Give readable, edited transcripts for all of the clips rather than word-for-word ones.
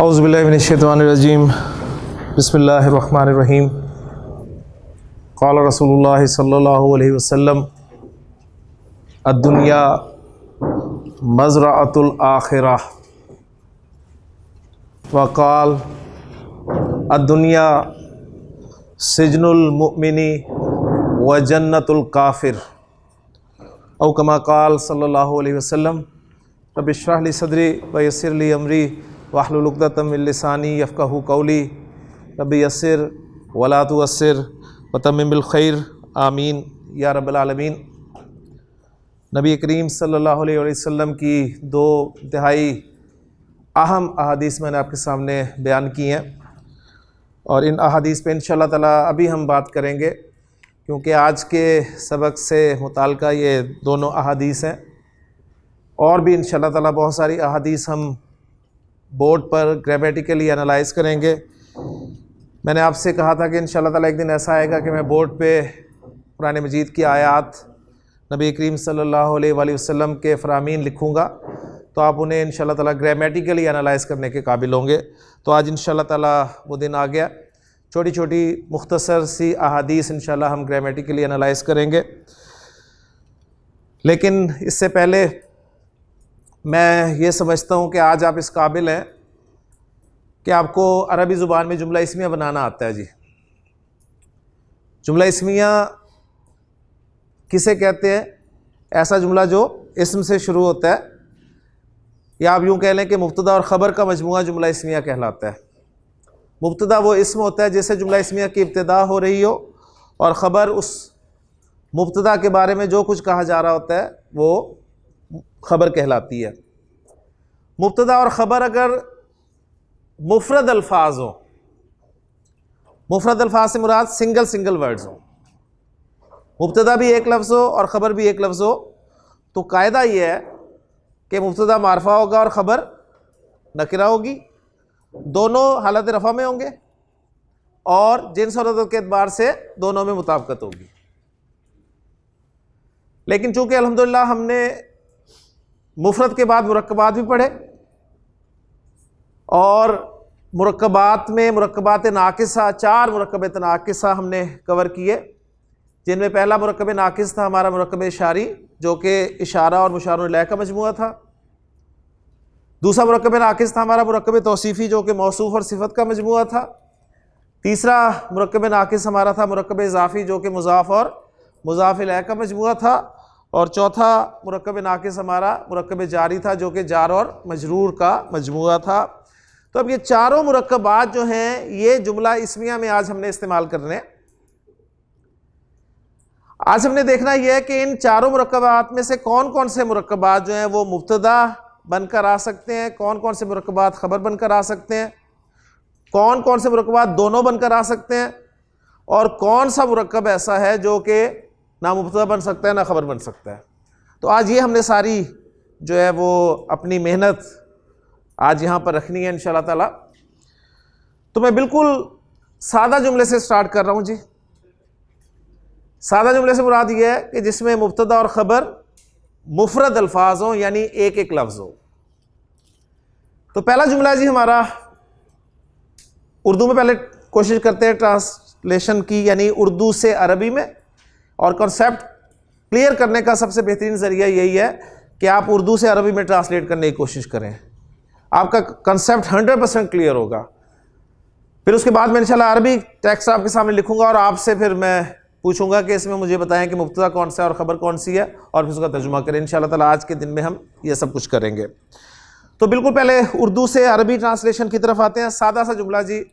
औज़ुबिल्लाहि मिनश्शैतानिर्रजीम बिस्मिल्लाहिर्रहमानिर्रहीम क़ाल रसूलुल्लाह सल्लल्लाहु अलैहि वसल्लम अद्दुनिया मज़रअतुल आखिरह व क़ाल अद्दुनिया सिजनुल मुमिनी व जन्नतुल काफिर औ कमा क़ाल सल्लल्लाहु अलैहि वसल्लम रब्बि इश्रह ली सदरी व यस्सिर ली अमरी वाहलुल उक़दतम मिन लिसानी यफ़क़हू क़ौली रब्बि यस्सिर वला तुअस्सिर व तम्मिम बिल खैर आमीन या रब्बल आलमीन। नबी करीम सल्लल्लाहु अलैहि वसल्लम की दो इंतहाई अहम अहादीस मैंने आपके सामने बयान की हैं और इन अहादीस पे इंशाअल्लाह ताला अभी हम बात करेंगे, क्योंकि आज के सबक से मुताल्लिक़ ये दोनों अहादीस हैं और भी इंशाअल्लाह ताला बहुत सारी अहादीस हम बोर्ड पर ग्रामेटिकली एनालाइज़ करेंगे। मैंने आपसे कहा था कि इंशाअल्लाह ताला एक दिन ऐसा आएगा कि मैं बोर्ड पे कुरान मजीद की आयात नबी करीम सल्लल्लाहु अलैहि वसल्लम के फ़रामीन लिखूँगा तो आप उन्हें इंशाअल्लाह ताला ग्रामेटिकली एनालाइज़ करने के काबिल होंगे। तो आज इंशाअल्लाह ताला वो दिन आ गया। छोटी छोटी मुख्तसर सी अहादीस इंशाअल्लाह हम ग्रामेटिकली एनालाइज़ करेंगे, लेकिन इससे पहले मैं ये समझता हूँ कि आज आप इस काबिल हैं कि आपको अरबी ज़ुबान में जुमला इस्मिया बनाना आता है। जी, जुमला इस्मिया किसे कहते हैं? ऐसा जुमला जो इस्म से शुरू होता है, या आप यूँ कह लें कि मुब्तदा और ख़बर का मजमूआ जुमला इस्मिया कहलाता है। मुब्तदा वो इस्म होता है जिससे जुमला इस्मिया की इब्तिदा हो रही हो, और ख़बर उस मुब्तदा के बारे में जो कुछ कहा जा रहा होता है वो ख़बर कहलाती है। मुब्तदा और ख़बर अगर मुफ़रद अल्फाज हो, मुफ़रद अल्फाज से मुराद सिंगल वर्ड्स हो, मुब्तदा भी एक लफ्ज़ हो और ख़बर भी एक लफ्ज़ हो, तो कायदा ये है कि मुब्तदा मारफा होगा और ख़बर नकिरा होगी, दोनों हालत रफ़ा में होंगे और जिन्स और अदद के एतबार से दोनों में मुताबिकत होगी। लेकिन चूँकि अल्हम्दुलिल्लाह हमने मुफ़रद के बाद मुरक्कबात भी पढ़े और मुरक्कबात में मुरक्कबात नाक़िसा, 4 मुरक्कबात नाक़िसा हमने कवर किए, जिनमें पहला मुरक्कब नाक़िस था हमारा मुरक्कब इशारी, जो कि इशारा और मुशार इलैह का मजमूआ था। दूसरा मुरक्कब नाक़िस था हमारा मुरक्कब तौसीफ़ी, जो कि मौसूफ़ और सिफ़त का मजमूआ था। तीसरा मुरक्कब नाक़िस हमारा था मुरक्कब इज़ाफ़ी, जो कि मुज़ाफ़ और मुज़ाफ़ इलैह का मजमूआ था। और चौथा मुरक्कब नाक़िस हमारा मुरक्कब जारी था, जो कि जार और मजरूर का मजमूआ था। तो अब ये चारों मुरक्कबात जो हैं ये जुमला इस्मिया में आज हमने इस्तेमाल करने हैं। आज हमने देखना यह है कि इन चारों मुरक्कबात में से कौन कौन से मुरक्कबात जो हैं वो मुब्तदा बनकर आ सकते हैं, कौन कौन से मुरक्कबात ख़बर बनकर आ सकते हैं, कौन कौन से मुरक्कबात दोनों बनकर आ सकते हैं, और कौन सा मुरक्कब ऐसा है जो कि ना मुब्तदा बन सकता है ना ख़बर बन सकता है। तो आज ये हमने सारी जो है वो अपनी मेहनत आज यहाँ पर रखनी है इंशाअल्लाह ताला। तो मैं बिल्कुल सादा जुमले से स्टार्ट कर रहा हूँ। जी, सादा जुमले से मुराद ये है कि जिसमें मुब्तदा और ख़बर मुफ़रद अल्फाज हों, यानी एक एक लफ्ज़ हो। तो पहला जुमला जी हमारा उर्दू में, पहले कोशिश करते हैं ट्रांसलेशन की, यानी उर्दू से अरबी में। और कॉन्सेप्ट क्लियर करने का सबसे बेहतरीन ज़रिया यही है कि आप उर्दू से अरबी में ट्रांसलेट करने की कोशिश करें, आपका कॉन्सेप्ट 100% क्लियर होगा। फिर उसके बाद मैं इंशाल्लाह अरबी टेक्स्ट आपके सामने लिखूंगा और आपसे फिर मैं पूछूंगा कि इसमें मुझे बताएं कि मुब्तदा कौन सा है और ख़बर कौन सी है, और फिर उसका तर्जुमा करें। इंशाल्लाह ताला आज के दिन में हम ये सब कुछ करेंगे। तो बिल्कुल पहले उर्दू से अरबी ट्रांसलेशन की तरफ आते हैं। सादा सा जुमला जी,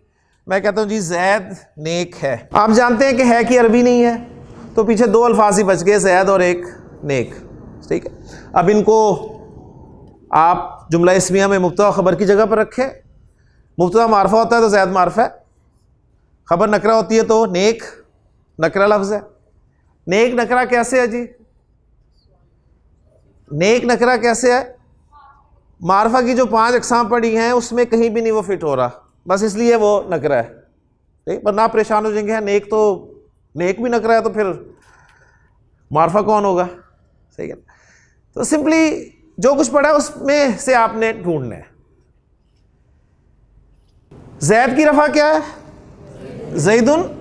मैं कहता हूँ जी ज़ैद नेक है। आप जानते हैं कि है कि अरबी नहीं है, तो पीछे 2 अल्फाज ही बच गए, ज़ैद और एक नेक। ठीक है, अब इनको आप जुमला इस्मिया में मुब्तदा ख़बर की जगह पर रखें। मुब्तदा मारफा होता है तो ज़ैद मारफा है, ख़बर नकरा होती है तो नेक नकरा लफ्ज़ है। नेक नकरा कैसे है जी? नेक नकरा कैसे है? मारफा की जो 5 अक़साम पढ़ी हैं उसमें कहीं भी नहीं वो फिट हो रहा, बस इसलिए वो नकरा है। ठीक, पर ना परेशान हो जाएंगे, नेक तो नेक भी नकरा है तो फिर मारफा कौन होगा? सही है। तो सिंपली जो कुछ पढ़ा है उसमें से आपने ढूंढना है। जैद की रफा क्या है? ज़ैदुन।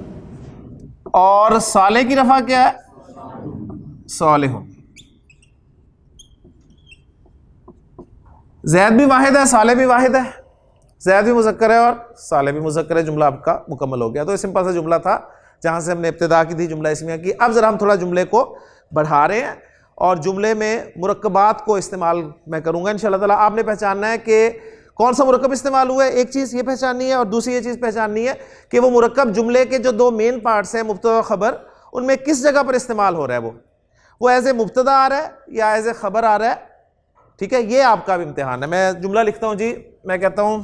और साले की रफा क्या है? सालिहुन। जैद भी वाहिद है, साले भी वाहिद है। जैद भी मुज़क्कर है और साले भी मुज़क्कर है। जुमला आपका मुकम्मल हो गया। तो ये सिंपल सा जुमला था जहां से हमने इब्तिदा की थी जुमला इस्मिया की। अब जरा हम थोड़ा जुमले को बढ़ा रहे हैं और जुमले में मुरक्कबात को इस्तेमाल मैं करूंगा इंशाअल्लाह ताला। आपने पहचानना है कि कौन सा मुरक्कब इस्तेमाल हुआ है। एक चीज़ ये पहचाननी है और दूसरी ये चीज़ पहचाननी है कि वो मुरक्कब जुमले के जो दो मेन पार्ट्स हैं, मुब्तदा खबर, उनमें किस जगह पर इस्तेमाल हो रहा है। वो एज ए मुब्तदा आ रहा है या एज ए खबर आ रहा है। ठीक है, ये आपका भी इम्तिहान है। मैं जुमला लिखता हूं जी, मैं कहता हूं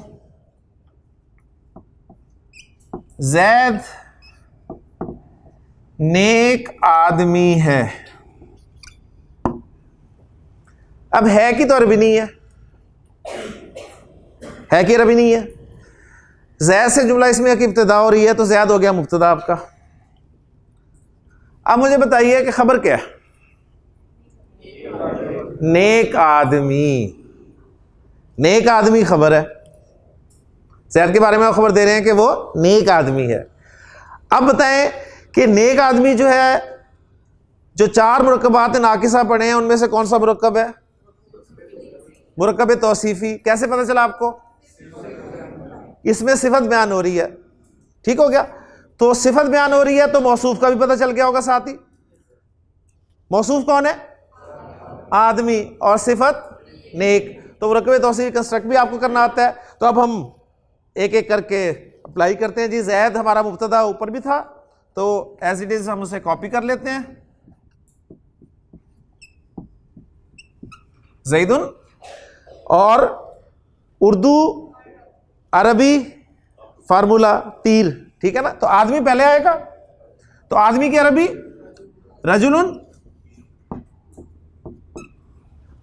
जैद नेक आदमी है। अब है कि तो अरबी नहीं है कि अरबी नहीं है। जैद से जुमला इसमें की इब्तिदा हो रही है तो जैद हो गया मुब्तदा आपका। अब मुझे बताइए कि खबर क्या है? नेक आदमी। नेक आदमी खबर है। जैद के बारे में आप खबर दे रहे हैं कि वो नेक आदमी है। अब बताएं कि नेक आदमी जो है, जो चार मुरक्कबात नाकिसा पढ़े हैं उनमें से कौन सा मुरक्कब है? मुरक्कब तौसीफी। कैसे पता चला आपको? इसमें सिफत बयान हो रही है। ठीक हो गया। तो सिफत बयान हो रही है तो मौसूफ का भी पता चल गया होगा साथ ही। मौसूफ कौन है? आदमी। और सिफत नेक। तो मुरक्कब तौसीफी कंस्ट्रक्ट भी आपको करना आता है। तो अब हम एक एक करके अप्लाई करते हैं जी। जैद हमारा मुब्तदा ऊपर भी था तो एज इट इज हम उसे कॉपी कर लेते हैं। ज़ैदुन। और उर्दू अरबी फार्मूला तीर। ठीक है ना। तो आदमी पहले आएगा तो आदमी की अरबी रजुलुन।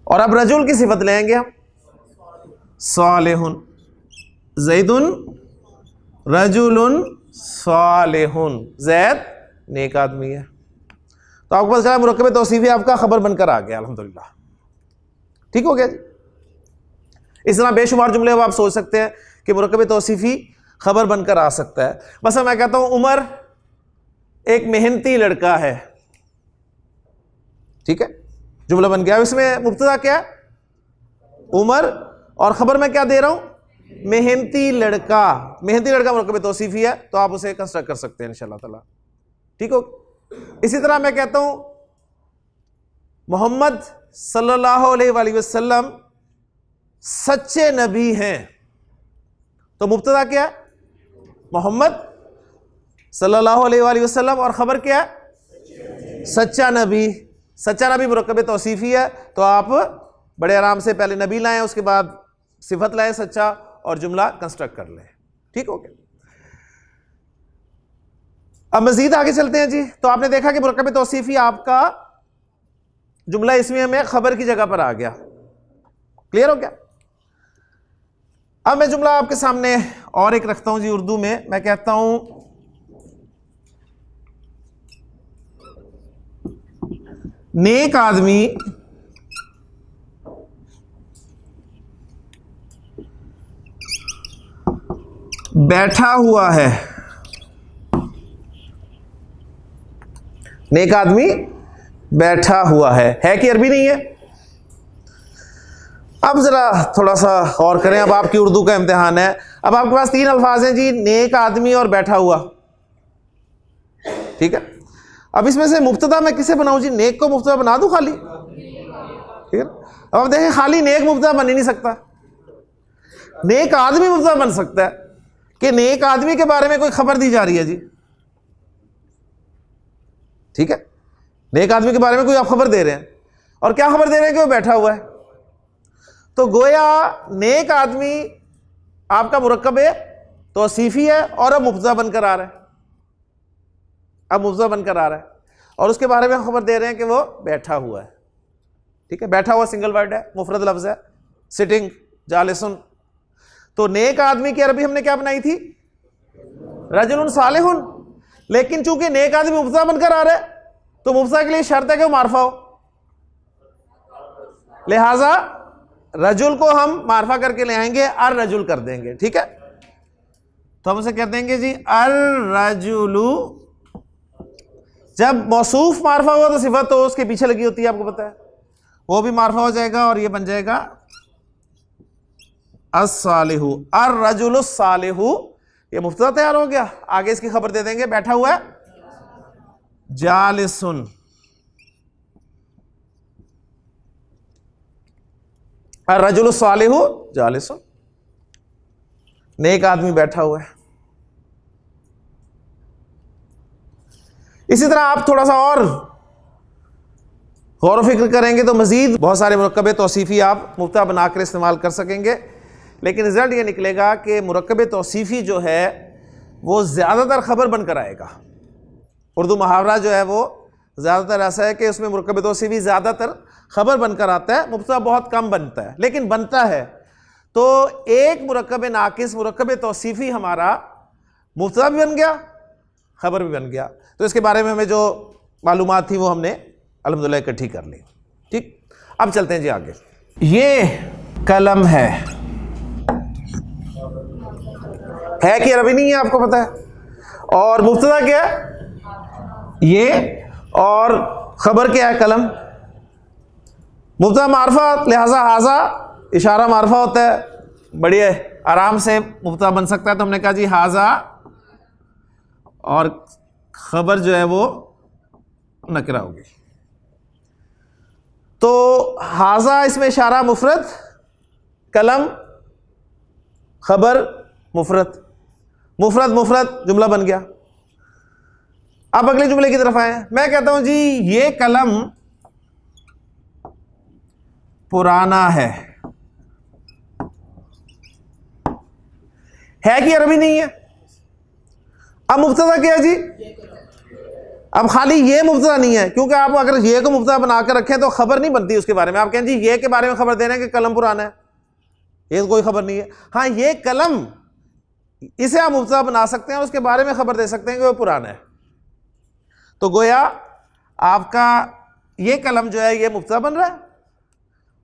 और अब रजुल की सिफत लेंगे हम सालिहुन। ज़ैदुन रजुलुन सालिहुन। जैद नेक आदमी है। तो आपको पता चला मुरक्कब तौसीफी आपका खबर बनकर आ गया अल्हम्दुलिल्लाह। ठीक हो गया जी। इस तरह बेशुमार जुमले अब आप सोच सकते हैं कि मुरक्कब तौसीफी खबर बनकर आ सकता है। बस मैं कहता हूं उमर एक मेहनती लड़का है। ठीक है, जुमला बन गया। इसमें मुब्तदा क्या है? उमर। और खबर में क्या दे रहा हूं? मेहनती लड़का। मेहनती लड़का मुरक्कब तौसीफी है तो आप उसे कंस्ट्रक्ट कर सकते हैं इंशाअल्लाह ताला। ठीक हो। इसी तरह मैं कहता हूं मोहम्मद सल्लल्लाहु अलैहि वसल्लम सच्चे नबी हैं। तो मुब्तदा क्या है? मोहम्मद सल्लल्लाहु अलैहि वसल्लम। और खबर क्या है? सच्चा नबी। सच्चा नबी मुरक्कब तौसीफी है तो आप बड़े आराम से पहले नबी लाएं, उसके बाद सिफत लाएं सच्चा और जुमला कंस्ट्रक्ट कर लें। ठीक हो गया। अब मजीद आगे चलते हैं जी। तो आपने देखा कि मुरक्कब तौसीफी आपका जुमला इसमें में खबर की जगह पर आ गया। क्लियर हो गया। अब मैं जुमला आपके सामने और एक रखता हूं जी उर्दू में। मैं कहता हूं नेक आदमी बैठा हुआ है। नेक आदमी बैठा हुआ है कि अरबी नहीं है? अब जरा थोड़ा सा गौर करें। अब आपकी उर्दू का इम्तिहान है। अब आपके पास तीन अल्फाज हैं जी, नेक आदमी और बैठा हुआ। ठीक है। अब इसमें से मुब्तदा मैं किसे बनाऊं जी? नेक को मुब्तदा बना दूं खाली? ठीक है। अब देखें खाली नेक मुब्तदा बन ही नहीं सकता। नेक आदमी मुब्तदा बन सकता है कि नेक आदमी के बारे में कोई खबर दी जा रही है जी। ठीक है। नेक आदमी के बारे में कोई आप खबर दे रहे हैं और क्या खबर दे रहे हैं कि वो बैठा हुआ है। तो गोया नेक आदमी आपका मुरक्कब तौसीफी है और अब मुब्तदा बनकर आ रहा है। अब मुब्तदा बनकर आ रहा है और उसके बारे में खबर दे रहे हैं कि वो बैठा हुआ है। ठीक है। बैठा हुआ सिंगल वर्ड है, मुफरद लफ्ज है। सिटिंग, जालिसुन। तो नेक आदमी की अरबी हमने क्या बनाई थी? रजुलुन सालिहुन। लेकिन चूंकि नेक आदमी मुब्तदा बनकर आ रहा है तो मुब्तदा के लिए शर्त है कि वो मारफा हो। लिहाजा रजुल को हम मारफा करके ले आएंगे और रजुल कर देंगे। ठीक है। तो हम उसे कहते हैं कि जी अर्रजुलु, जब मौसूफ मारफा हुआ तो सिफत तो उसके पीछे लगी होती है, आपको पता है, वो भी मारफा हो जाएगा और ये बन जाएगा अस्सालिहु, अर्रजुलु सालिहु। ये मुफ्तदा तैयार हो गया। आगे इसकी खबर दे देंगे, बैठा हुआ है जालिसुन, अर्रजुलु सालिहु जालिसुन, नेक आदमी बैठा हुआ है। इसी तरह आप थोड़ा सा और गौर फिक्र करेंगे तो मजीद बहुत सारे मुरक्कब तौसीफ़ी आप मुफ्ता बनाकर इस्तेमाल कर सकेंगे, लेकिन रिजल्ट ये निकलेगा कि मुरक्कब तौसीफ़ी जो है वो ज़्यादातर खबर बनकर आएगा। उर्दू मुहावरा जो है वो ज़्यादातर ऐसा है कि उसमें मुरक्कब तौसीफ़ी ज़्यादातर खबर बनकर आता है, मुफ्ता बहुत कम बनता है, लेकिन बनता है। तो एक मुरक्कब नाकिस मुरक्कब तौसीफ़ी हमारा मुफ्ता भी बन गया, खबर भी बन गया। तो इसके बारे में हमें जो मालूमात थी वो हमने अल्हम्दुलिल्लाह इकट्ठी कर ली। ठीक, अब चलते हैं जी आगे। ये कलम है कि अरबी नहीं है, आपको पता है। और मुब्तदा क्या है ये, और खबर क्या है कलम। मुब्तदा मारफा, लिहाजा हाजा इशारा मारफा होता है, बड़े आराम से मुब्तदा बन सकता है। तो हमने कहा जी हाजा, और खबर जो है वो नकरा होगी। तो हाजा इसमें इशारा मुफरद, कलम खबर मुफरद, मुफरद मुफरद जुमला बन गया। अब अगले जुमले की तरफ आए। मैं कहता हूं जी ये कलम पुराना है कि अरबी नहीं है। अब मुब्तदा क्या है जी, अब खाली ये मुब्तदा नहीं है, क्योंकि आप अगर ये को मुब्तदा बनाकर रखें तो खबर नहीं बनती उसके बारे में। आप कहें जी ये के बारे में खबर दे रहे हैं कि कलम पुराना है, ये तो कोई खबर नहीं है। हाँ, ये कलम, इसे आप मुब्तदा बना सकते हैं, उसके बारे में खबर दे सकते हैं कि वो पुराना है। तो गोया आपका ये कलम जो है ये मुब्तदा बन रहा है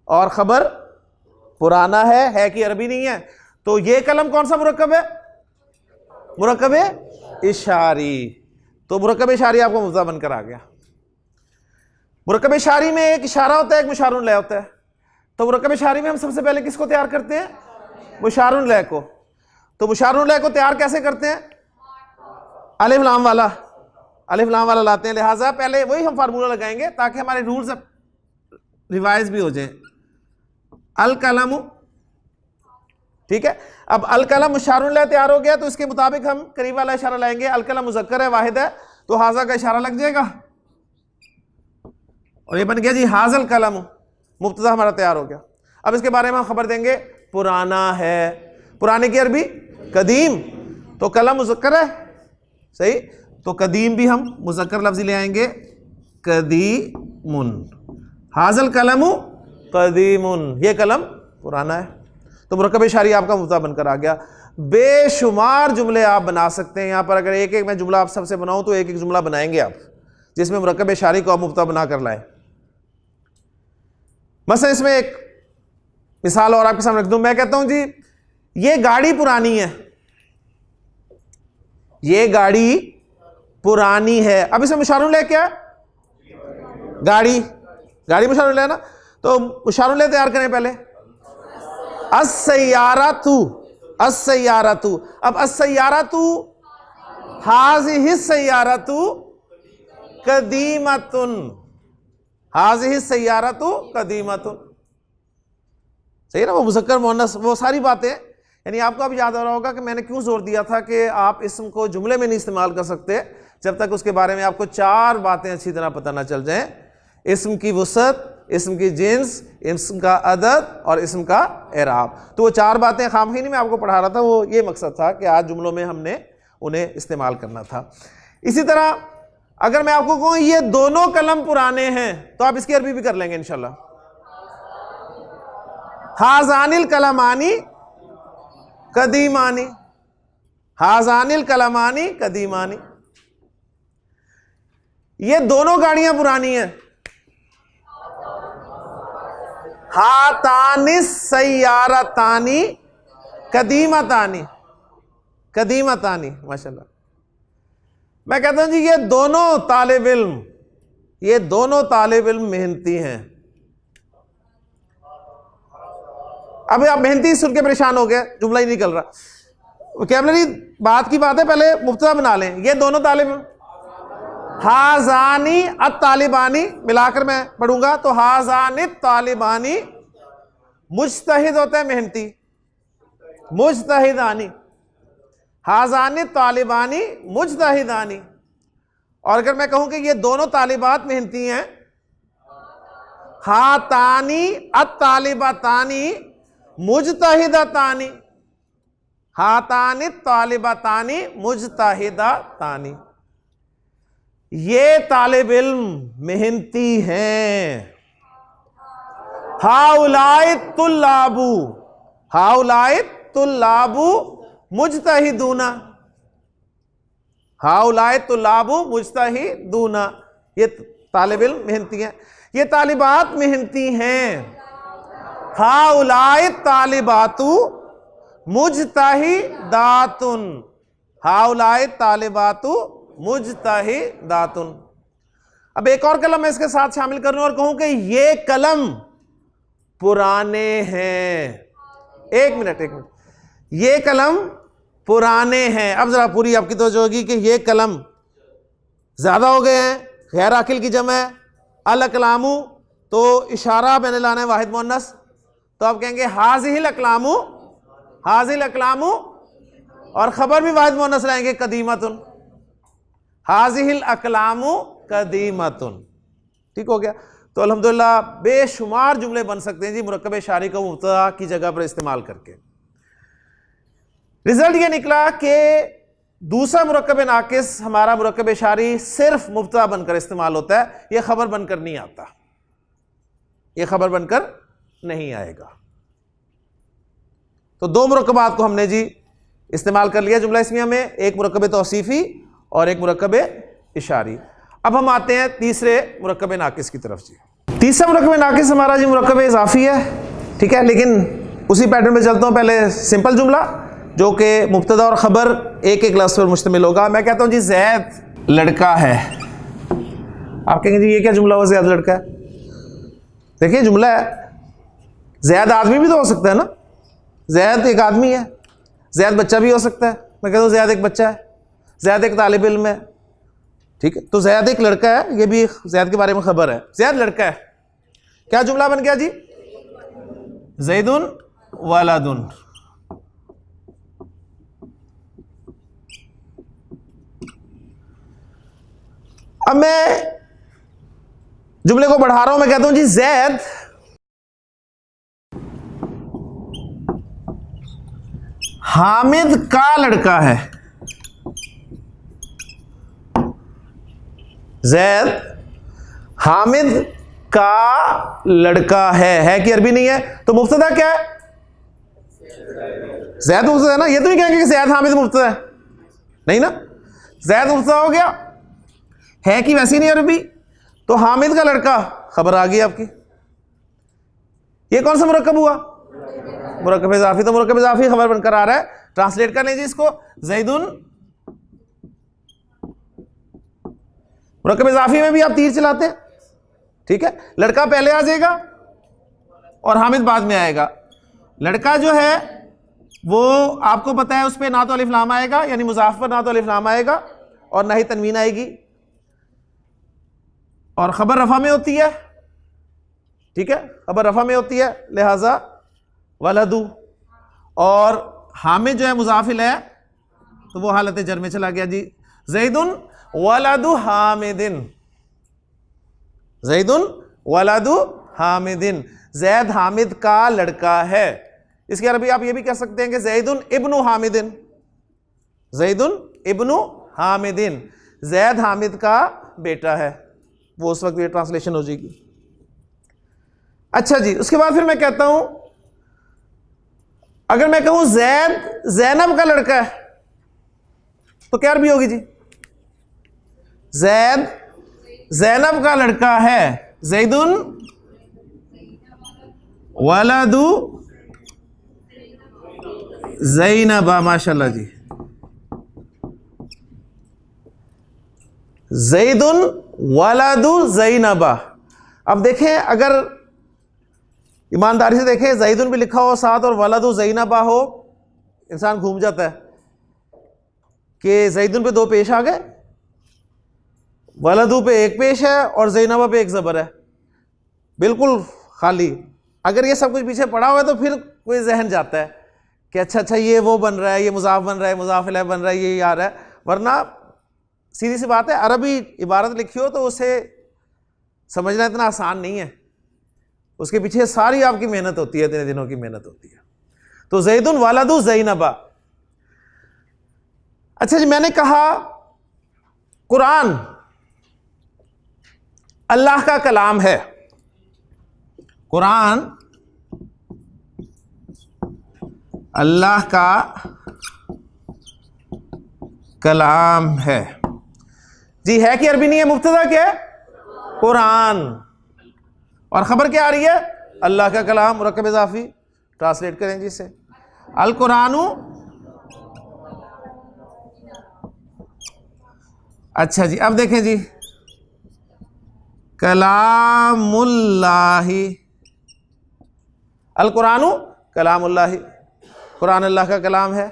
और खबर पुराना है कि अरबी नहीं है। तो ये कलम कौन सा मुरक्कब है, मुरक्कब इशारी। तो मुरक्कब इशारी आपको मुब्तदा बनकर आ गया। मुरक्कब इशारी में एक इशारा होता है, एक मुशारुन लय होता है। तो मुरक्कब इशारी में हम सबसे पहले किसको तैयार करते हैं, मुशारुन लय को। तो मुशारुन लय को तैयार कैसे करते हैं, अलिफ लाम वाला, अलिफ लाम वाला लाते हैं। लिहाजा पहले वही हम फार्मूला लगाएंगे ताकि हमारे रूल्स रिवाइज भी हो जाए। अल कलम, ठीक है। अब अल कलम मुशारुन लय तैयार हो गया, तो इसके मुताबिक हम करीब वाला इशारा लाएंगे। अल कलम मुज़क्कर है, वाहिद है, तो हाजा का इशारा लग जाएगा और ये बन गया जी हाजल कलम, मुब्तदा हमारा तैयार हो गया। अब इसके बारे में हम खबर देंगे पुराना है। पुराने की अरबी कदीम, तो कलम मुज़क्कर है, सही। तो कदीम भी हम मुज़क्कर लफ्ज़ ले आएंगे, कदीमुन, हाजल कलमु कदीमुन, ये कलम पुराना है। तो मुरक्कब इशारी आपका मुब्तदा बनकर आ गया। बेशुमार जुमले आप बना सकते हैं। यहाँ पर अगर एक एक मैं जुमला आप सबसे बनाऊं तो एक एक जुमला बनाएंगे आप, जिसमें मुरक्कब इशारी को आप मुब्तदा बना कर लाएं। मसलन इसमें एक मिसाल और आपके सामने रख दूं। मैं कहता हूं जी ये गाड़ी पुरानी है, ये गाड़ी पुरानी है। अब इसमें मुशारुन लय क्या है, गाड़ी, गाड़ी मुशारुन लय ना। तो मुशारुन लय तैयार करें पहले, अस्सय्यारतु, अस्सय्यारतु। अब अस्सय्यारतु, हाज़िहि सय्यारतु कदीमतुन, हाज़िहि सय्यारतु कदीमतुन, सही ना। वो मुज़क्कर मुअन्नस, वो सारी बातें, यानी आपको अब याद आ रहा होगा कि मैंने क्यों जोर दिया था कि आप इसम को जुमले में नहीं इस्तेमाल कर सकते जब तक उसके बारे में आपको चार बातें अच्छी तरह पता ना चल जाएं। इसम की वसअत, इसम की जिन्स, इसम का अदद और इसम का एराब। तो वो चार बातें खामखी नहीं मैं आपको पढ़ा रहा था, वो ये मकसद था कि आज जुमलों में हमने उन्हें इस्तेमाल करना था। इसी तरह अगर मैं आपको कहूँ ये दोनों कलम पुराने हैं, तो आप इसकी अरबी भी कर लेंगे इंशाल्लाह। हाज़ानिल कलमानी कदीमानी, हाज़ानिल कलमानी कदीमानी, ये दोनों गाड़ियां पुरानी हैं। हातानिस सय्यारतानी कदीमतानी, कदीमतानी, माशाल्लाह। मैं कहता हूं जी ये दोनों तालिब इल्म मेहनती हैं। अब आप मेहनती सुन के परेशान हो गए, जुमला ही निकल रहा, वोकैबुलरी बात की बात है, पहले मुब्तदा बना लें। ये दोनों तालिब, हाजानी अत तालिबानी मिलाकर मैं पढ़ूंगा तो हाजानी तालिबानी, मुज्तहिद होता है मेहनती, मुज्तहिदानी, हाजानी तालिबानी मुज्तहिदानी। और अगर मैं कहूं कि ये दोनों तालिबात मेहनती हैं, हातानी अत तालिबातानी मुज्तहिदातानी, हातानी तालिबातानी मुज्तहिदातानी, ये तालिब इल्म मेहनती हैं। हाउलाए तुल्लाबू, हाउलाए तुल्लाबू मुज्तहिदूना, हाउलाए तुल्लाबू मुज्तहिदूना, ये तालिब इल्म मेहनती हैं। ये तालिबात मेहनती हैं। हाउलाए तालिबातु मुज्तहिदातुन, हाउलाए तालिबातु मुज्तहिदातुन। अब एक और कलम मैं इसके साथ शामिल करूं और कहूं कि ये कलम पुराने हैं। एक मिनट, ये कलम पुराने हैं। अब जरा पूरी आपकी तवज्जो होगी कि ये कलम ज्यादा हो गए हैं, गैर आकिल की जमा है, अल अकलामु तो इशारा मैंने लाना है वाहिद मुअन्नस, तो आप कहेंगे हाजिहिल अकलामु, हाजिल अकलामु, और खबर भी वाहिद मुअन्नस लाएंगे कदीमतुन, हाजिहिल अकलामु कदीमतुन। ठीक हो गया। तो अल्हम्दुलिल्लाह बेशुमार जुमले बन सकते हैं जी मुरक्कब इशारी को मुब्तदा की जगह पर इस्तेमाल करके। रिजल्ट ये निकला कि दूसरा मुरक्कब नाकिस हमारा मुरक्कब इशारी सिर्फ मुब्तदा बनकर इस्तेमाल होता है, यह खबर बनकर नहीं आता, यह खबर बनकर नहीं आएगा। तो दो मुरक्कबात को हमने जी इस्तेमाल कर लिया जुमला इस्मिया में, एक मुरक्कब तौसीफी और एक मुरक्कब इशारी। अब हम आते हैं तीसरे मुरक्कब नाकिस की तरफ जी। तीसरा मुरक्कब नाकिस हमारा जी मुरक्कब इजाफी है, ठीक है, लेकिन उसी पैटर्न में चलता हूं। पहले सिंपल जुमला जो कि मुब्तदा और खबर एक एक लफ्ज़ पर मुश्तमिल होगा। मैं कहता हूं जी जैद लड़का है। आप कहेंगे जी ये क्या जुमला हुआ, जैद लड़का है? देखिए जुमला है, जैद आदमी भी तो हो सकता है ना, जैद एक आदमी है, जैद बच्चा भी हो सकता है। मैं कहता हूं जैद एक बच्चा है, जैद एक तालिब इल्म है, ठीक है। तो जैद एक लड़का है, ये भी जैद के बारे में खबर है, जैद लड़का है। क्या जुमला बन गया जी? ज़ैदुन वलदुन। अब मैं जुमले को बढ़ा रहा हूं, मैं कहता हूं जी जैद हामिद का लड़का है। जैद हामिद का लड़का है कि अरबी नहीं है, तो मुब्तदा क्या है? जैद मुब्तदा है ना। ये तो नहीं कहेंगे कि जैद हामिद मुब्तदा है, नहीं ना, जैद मुब्तदा हो गया, है कि वैसी नहीं अरबी, तो हामिद का लड़का खबर आ गई आपकी। ये कौन सा मुरक्कब हुआ? मुरक्कब इजाफी। तो मुरक्कब इजाफी खबर बनकर आ रहा है। ट्रांसलेट कर लीजिए इसको, ज़ैदुन। मुरक्कब इजाफी में भी आप तीर चलाते हैं, ठीक है, लड़का पहले आ जाएगा और हामिद बाद में आएगा। लड़का जो है वो आपको पता है उस पर ना तो अलिफ लाम आएगा, यानी मुजाफ पर ना तो अलिफ लाम आएगा और ना ही तनवीन आएगी, और खबर रफा में होती है, ठीक है, खबर रफा में होती है, लिहाजा वलदू। और हामिद जो है मुजाफिल है, तो वो हालत जर में चला गया जी। ज़ैदुन वलदु हामिदिन, ज़ैदुन वलदु हामिदिन, जैद हामिद का लड़का है। इसकी अरबी आप ये भी कह सकते हैं कि ज़ैदुन इब्नु हामिदिन, ज़ैदुन इब्नु हामिदिन, जैद हामिद का बेटा है। वो उस वक्त ये ट्रांसलेशन हो जाएगी। अच्छा जी, उसके बाद फिर मैं कहता हूं, अगर मैं कहूं जैद जैनब का लड़का है, तो क्या अरबी होगी जी? जैद जैनब का लड़का है, ज़ैदुन वलदु ज़ैनबा। माशाल्लाह जी, ज़ैदुन वलदु ज़ैनबा। अब देखें, अगर ईमानदारी से देखें, ज़ैदुन भी लिखा हो साथ और वलदु ज़ैनबा हो, इंसान घूम जाता है कि ज़ैदुन पे 2 पेश आ गए, वलदु पे 1 पेश है और ज़ैनबा पे 1 ज़बर है, बिल्कुल खाली। अगर ये सब कुछ पीछे पड़ा हुआ है तो फिर कोई जहन जाता है कि अच्छा ये वो बन रहा है, ये मुज़ाफ बन रहा है, मुज़ाफ इलैह बन रहा है, ये आ रहा है। वरना सीधी सी बात है, अरबी इबारत लिखी हो तो उसे समझना इतना आसान नहीं है, उसके पीछे सारी आपकी मेहनत होती है, इतने दिनों की मेहनत होती है। तो ज़ैदुन वलदु ज़ैनबा। अच्छा जी, मैंने कहा कुरान अल्लाह का कलाम है, कुरान अल्लाह का कलाम है जी। है कि अरबी नहीं है? मुब्तदा क्या है? कुरान। और खबर क्या आ रही है? अल्लाह का कलाम, मुरक्कब इज़ाफ़ी। ट्रांसलेट करें जी इसे, अल कुरानु। अच्छा जी, अब देखें जी, कलामुल्लाही, अल कुरानु कलामुल्लाही, कुरान अल्लाह का कलाम है।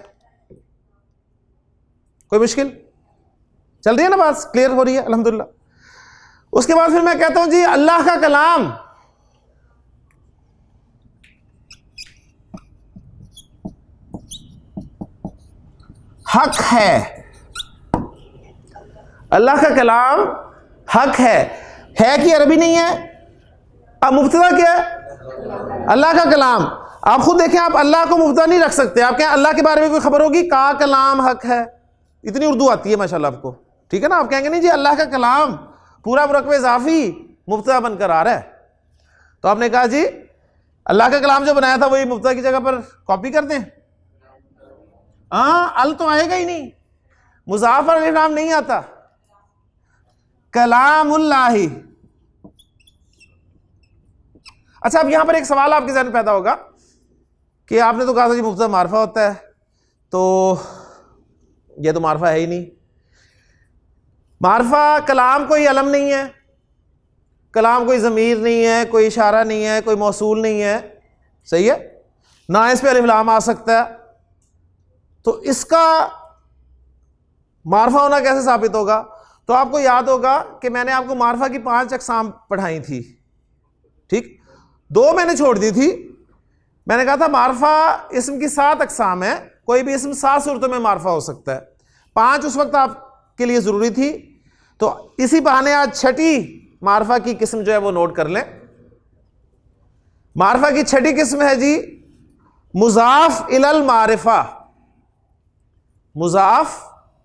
कोई मुश्किल चल रही है ना? बात क्लियर हो रही है अल्हम्दुलिल्लाह। उसके बाद फिर मैं कहता हूं जी अल्लाह का कलाम हक है, अल्लाह का कलाम हक है कि अरबी नहीं है? अब मुब्तदा क्या है? अल्लाह का कलाम। आप खुद देखें, आप अल्लाह को मुब्तदा नहीं रख सकते। आप कहें अल्लाह के बारे में कोई खबर होगी, का कलाम हक है, इतनी उर्दू आती है माशाल्लाह आपको, ठीक है ना? आप कहेंगे नहीं जी अल्लाह का कलाम पूरा मुरक्कब इज़ाफ़ी मुब्तदा बनकर आ रहा है, तो आपने कहा जी अल्लाह का कलाम जो बनाया था वही मुब्तदा की जगह पर कॉपी कर दें। हाँ, अल तो आएगा ही नहीं, मुज़ाफ़ और अलिफ़ लाम नहीं आता। कलामुल्लाही। अच्छा, अब यहां पर एक सवाल आपके ज़हन में पैदा होगा कि आपने तो कहा था जी मुब्तदा मारफा होता है, तो ये तो मारफा है ही नहीं। मारफा कलाम कोई अलम नहीं है, कलाम कोई ज़मीर नहीं है, कोई इशारा नहीं है, कोई मौसूल नहीं है, सही है ना? इस पे अलिफ लाम आ सकता है, तो इसका मारफा होना कैसे साबित होगा? तो आपको याद होगा कि मैंने आपको मारफा की 5 अक़साम पढ़ाई थी, ठीक? 2 मैंने छोड़ दी थी। मैंने कहा था मारफा इस्म की 7 अक़साम है, कोई भी इस्म 7 सूरतों में मारफा हो सकता है। 5 उस वक्त आपके लिए ज़रूरी थी, तो इसी बहाने आज 6ठी मारफा की किस्म जो है वो नोट कर लें। मारफा की 6ठी किस्म है जी मुज़ाफ़ इलल मारिफा। मुज़ाफ़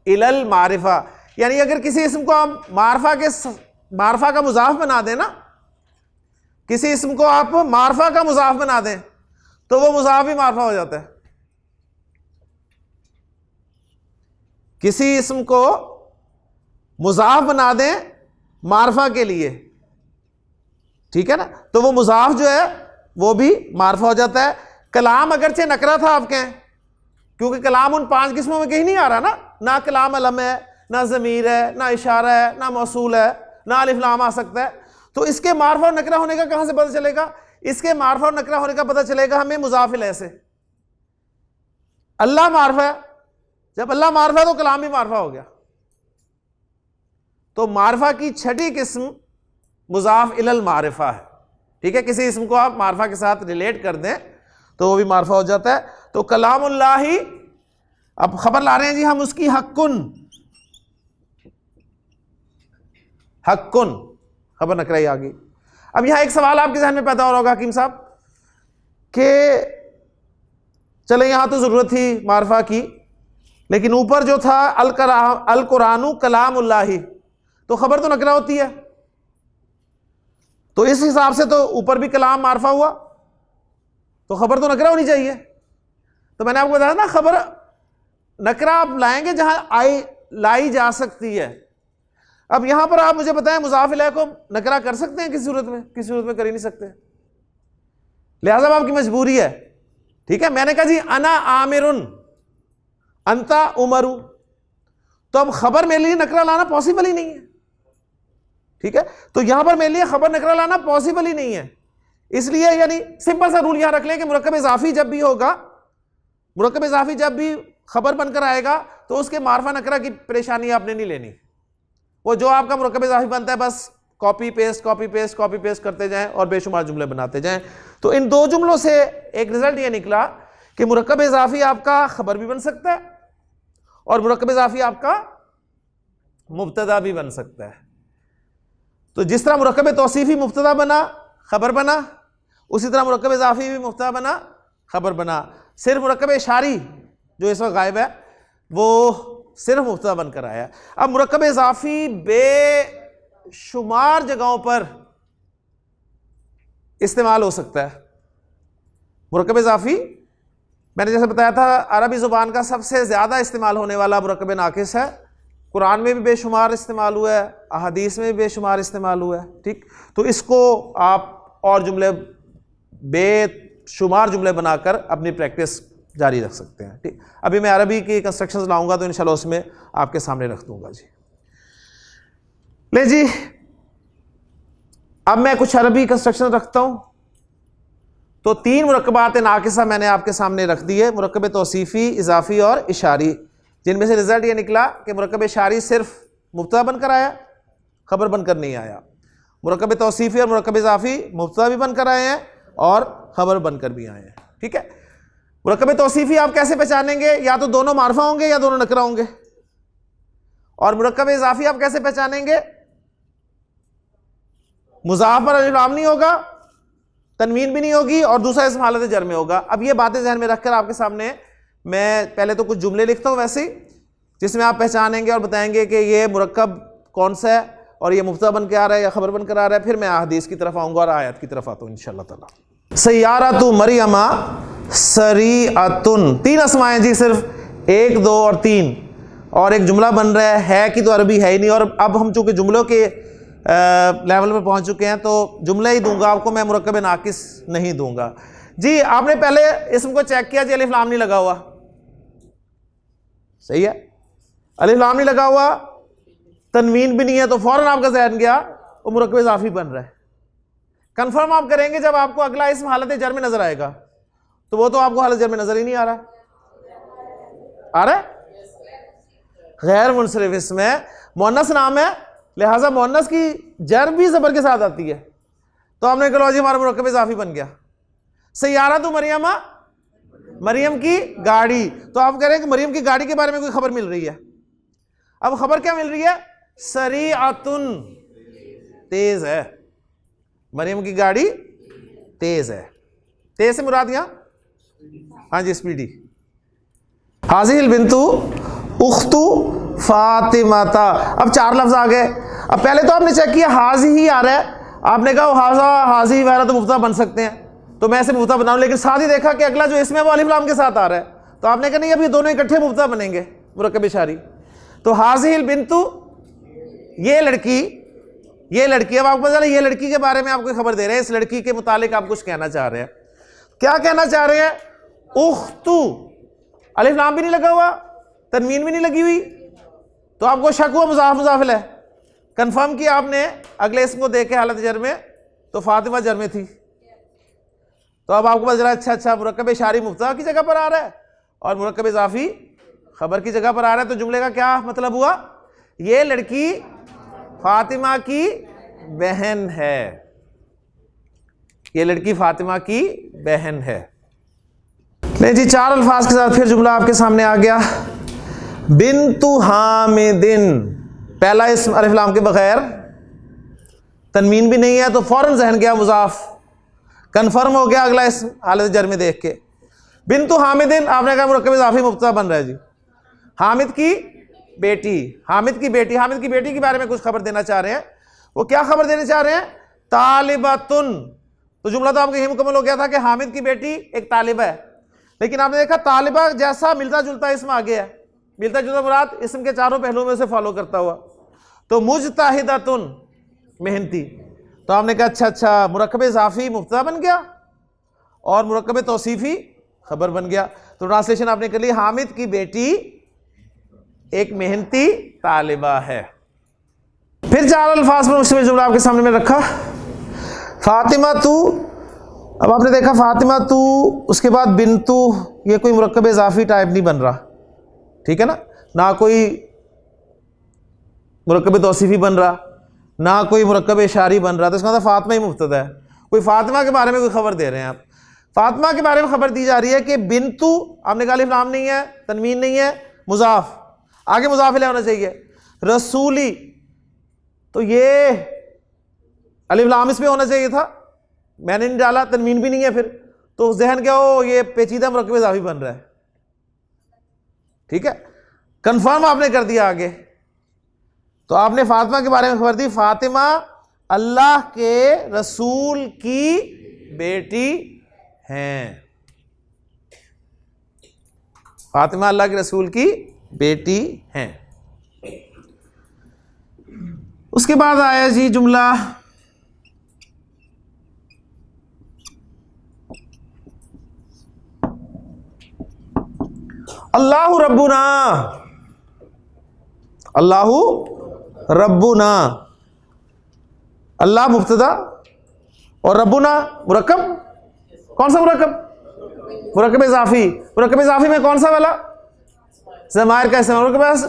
इलल मारिफा, यानी अगर किसी इस्म को आप मारफा का मुज़ाफ़ बना दें ना, किसी इस्म को आप मारफा का मुज़ाफ़ बना दें तो वो मुज़ाफ़ भी मारफा हो जाता है। किसी इस्म को मुज़ाफ़ बना दें मारफा के लिए, ठीक है ना, तो वो मुज़ाफ़ जो है वो भी मारफा हो जाता है। कलाम अगरचे नकरा था आप कहें, क्योंकि कलाम उन 5 किस्मों में कहीं नहीं आ रहा ना कलाम अलम है, ना ज़मीर है, ना इशारा है, ना मौसूल है, ना अलिफ लाम आ सकता है। तो इसके मारफा और नकरा होने का कहां से पता चलेगा? इसके मारफा और नकरा होने का पता चलेगा हमें मुज़ाफ़ इलैह से। अल्लाह मारफा है, जब अल्लाह मारफा है तो कलाम भी मारफा हो गया। तो मारफा की 6ठी किस्म मुज़ाफ़ इलल मारिफा है, ठीक है? किसी इस्म को आप मारफा के साथ रिलेट कर दें तो वो भी मारफा हो जाता है। तो कलामुल्लाही, अब खबर ला रहे हैं जी हम उसकी, हक्कुन खबर नकराई आ गई। अब यहां एक सवाल आपके ज़हन में पैदा हो रहा होगा हकीम साहब कि चले यहां तो ज़रूरत थी मारफा की, लेकिन ऊपर जो था अल कुरानु कलामुल्लाही, तो खबर तो नकरा होती है, तो इस हिसाब से तो ऊपर भी कलाम मारफा हुआ, तो खबर तो नकरा होनी चाहिए। तो मैंने आपको बताया ना, खबर नकरा आप लाएंगे जहां लाई जा सकती है। अब यहां पर आप मुझे बताएं मुज़ाफ़ इलैह को नकरा कर सकते हैं किसी सूरत में? किसी सूरत में कर ही नहीं सकते, लिहाजा आपकी मजबूरी है, ठीक है? मैंने कहा जी अना आमिरुन अंता उमरु, तो अब खबर मेरे लिए नकरा लाना पॉसिबल ही नहीं है। ठीक है। तो यहां पर मेरे लिए खबर नकरा लाना पॉसिबल ही नहीं है, इसलिए यानी सिंपल सा रूल यहां रख लें कि मुरक्कब इजाफी जब भी होगा, मुरक्कब इजाफी जब भी खबर बनकर आएगा तो उसके मारफा नकरा की परेशानी आपने नहीं लेनी। वो जो आपका मुरक्कब इजाफी बनता है बस copy paste copy paste copy paste करते जाएं और बेशुमार जुमले बनाते जाएं। तो इन दो जुमलों से एक रिजल्ट ये निकला कि मुरक्कब इजाफी आपका खबर भी बन सकता है और मुरक्कब इजाफी आपका मुब्तदा भी बन सकता है। तो जिस तरह मुरक्कब तौसीफी मुब्तदा बना खबर बना, उसी तरह मुरक्कब इजाफी भी मुब्तदा बना खबर बना। सिर्फ मुरक्कब इशारी जो इस वक्त गायब है वो सिर्फ मुब्तदा बनकर आया। अब मुरक्कब इजाफी बेशुमार जगहों पर इस्तेमाल हो सकता है। मुरक्कब इजाफी मैंने जैसे बताया था अरबी ज़ुबान का सबसे ज़्यादा इस्तेमाल होने वाला मुरक्कब नाकिस है। कुरान में भी बेशुमार इस्तेमाल हुआ है, अहादीस में भी बेशुमार इस्तेमाल हुआ है। ठीक, तो इसको आप और जुमले बेशुमार जुमले बनाकर अपनी प्रैक्टिस जारी रख सकते हैं। ठीक, अभी मैं अरबी की कंस्ट्रक्शंस लाऊंगा तो इंशाल्लाह उसमें आपके सामने रख दूंगा जी। ले जी, अब मैं कुछ अरबी कंस्ट्रक्शन रखता हूं। तो 3 मुरक्कबात नाकिसा मैंने आपके सामने रख दिए, मुरक्कब तौसीफी, इजाफी और इशारी, जिनमें से रिजल्ट ये निकला कि मुरक्कब इशारी सिर्फ मुब्तदा बनकर आया, खबर बनकर नहीं आया। मुरक्कब तौसीफी और मुरक्कब इजाफी मुब्तदा भी बनकर आए हैं और खबर बनकर भी आए हैं। ठीक है। मुरक्कब तौसीफी आप कैसे पहचानेंगे? या तो दोनों मारफा होंगे या दोनों नकरा होंगे। और मुरक्कब इजाफी आप कैसे पहचानेंगे? मुज़ाफ पर अलिफ लाम नहीं होगा, तनवीन भी नहीं होगी और दूसरा इसम हालत जर में होगा। अब ये बातें जहन में रखकर आपके सामने मैं पहले तो कुछ जुमले लिखता हूं वैसे ही, जिसमें आप पहचानेंगे और बताएंगे कि ये मुरक्कब कौन सा है और ये मुब्तदा बन के आ रहा है या खबर बनकर आ रहा है। फिर मैं हदीस की तरफ आऊंगा और आयत की तरफ आता हूं इंशाअल्लाह ताला। सय्यारतु मरियमा सरीअतुन, 3 असमाएं जी, सिर्फ 1, 2 और 3, और एक जुमला बन रहा है कि तो अरबी है ही नहीं। और अब हम चूंकि जुमलों के लेवल पर पहुंच चुके हैं तो जुमले ही दूंगा आपको, मैं मुरक्कब नाकिस नहीं दूंगा जी। आपने पहले इसम को चेक किया जी, अलिफ लाम नहीं लगा हुआ, सही है, अलिफ लाम नहीं लगा हुआ, तनवीन भी नहीं है, तो फौरन आपका ज़हन गया वो मुरक्कब इज़ाफ़ी बन रहा है। कंफर्म आप करेंगे जब आपको अगला इसम हालत जर में नजर आएगा, तो वो तो आपको हालत जर में नजर ही नहीं आ रहा, आ रहा है गैर मुनसरिफ इसमें मुअन्नस नाम है, लिहाजा मुअन्नस की जर भी ज़बर के साथ आती है। तो हमने कहा जी हमारा मुरक्कब इज़ाफ़ी बन गया। सय्यारतु मरियमा, मरियम की गाड़ी, तो आप कह रहे हैं कि मरियम की गाड़ी के बारे में कोई खबर मिल रही है। अब खबर क्या मिल रही है? सरीअतुन, तेज है, मरियम की गाड़ी तेज है। तेज से मुराद यहां, हाँ जी, स्पीडी। हाज़िहिल बिन्तु उख्तु फातिमाता, अब 4 लफ्ज आ गए। अब पहले तो आपने चेक किया हाजी ही आ रहा है, आपने कहा हाजा हाजी वगैरह तो मुब्तदा बन सकते हैं, तो मैं इसे मुब्तदा बनाऊं, लेकिन साथ ही देखा कि अगला जो इसमें वो अलिफ लाम के साथ आ रहा है, तो आपने कहा नहीं अब ये दोनों इकट्ठे मुब्तदा बनेंगे, मुरक्कब इशारी। तो हाज़िहिल बिन्तु, ये लड़की, ये लड़की, अब आपको पता चला ये लड़की के बारे में आपको खबर दे रहे हैं, इस लड़की के मुतालिक आप कुछ कहना चाह रहे हैं। क्या कहना चाह रहे हैं? उख्तु, अलिफ लाम भी नहीं लगा हुआ, तनवीन भी नहीं लगी हुई, तो आपको शक हुआ मुज़ाफ मुज़ाफिल है, कंफर्म किया आपने अगले इसम को देख के हालत जर में, तो फातिमा जर में थी। तो अब आपको पता चला अच्छा मुरक्कब इशारी मुब्तदा की जगह पर आ रहा है और मुरक्कब इज़ाफ़ी खबर की जगह पर आ रहा है। तो जुमले का क्या मतलब हुआ? ये लड़की फातिमा की बहन है, ये लड़की फातिमा की बहन है। नहीं जी, 4 अल्फाज के साथ फिर जुमला आपके सामने आ गया। बिन्तु हामिदिन, पहला इसम अलिफ लाम के बगैर, तनवीन भी नहीं है, तो फौरन जहन गया मुज़ाफ, कन्फर्म हो गया अगला इसम हालत जर में देख के। बिन्तु हामिदिन, आपने कहा मुरक्कब इज़ाफ़ी मुब्तदा बन रहा है जी। हामिद की बेटी, हामिद की बेटी, हामिद की बेटी के बारे में कुछ खबर देना चाह रहे हैं। वो क्या खबर देना चाह रहे हैं? तालिबतुन, तो जुमला तो आपका यही मुकम्मल हो गया था कि हामिद की बेटी एक तालिबा है, लेकिन आपने देखा तालिबा जैसा मिलता जुलता इसम आ गया है, मिलता जुलता मुराद इसम के चारों पहलुओं में से फॉलो करता हुआ। तो मुजताहिदतुन, मेहनती, तो आपने कहा अच्छा मुरक्कब इज़ाफ़ी मुब्तदा बन गया और मुरक्कब तौसीफ़ी खबर बन गया। तो ट्रांसलेशन आपने कर ली, हामिद की बेटी एक मेहनती तालिबा है। फिर 4 अल्फाज पर मुश्तमिल जुमला आपके सामने में रखा, फातिमा तू। अब आपने देखा फातिमा तू, उसके बाद बिन्तु, ये कोई मुरक्कब इजाफी टाइप नहीं बन रहा, ठीक है ना कोई मुरक्कब तौसीफी बन रहा, ना कोई मुरक्कब इशारी बन रहा, तो इसका मतलब फातिमा ही मुब्तदा है। कोई फातिमा के बारे में कोई खबर दे रहे हैं आप, फातिमा के बारे में खबर दी जा रही है कि बिन्तु, आपने कहा अलिफ लाम नहीं है, तनवीन नहीं है, मुजाफ, आगे मुजाफ इलैह होना चाहिए, रसूली, तो ये अलिफ लाम इसमें होना चाहिए था, मैंने नहीं डाला, तनवीन भी नहीं है, फिर तो जहन क्या हो, ये पेचीदा मुरक्कब इजाफी बन रहा है, ठीक है, कंफर्म आपने कर दिया आगे। तो आपने फातिमा के बारे में खबर दी, फातिमा अल्लाह के रसूल की बेटी हैं, फातिमा अल्लाह के रसूल की बेटी हैं। उसके बाद आया जी जुमला अल्लाहु रब्बुना, अल्लाहु रब्बुना, अल्लाह मुब्तदा और रब्बुना मुरक्कब, कौन सा मुरक्कब, मुरक्कब इजाफी, मुरक्कब इजाफी में कौन सा वाला, ज़माइर का इस्तेमाल।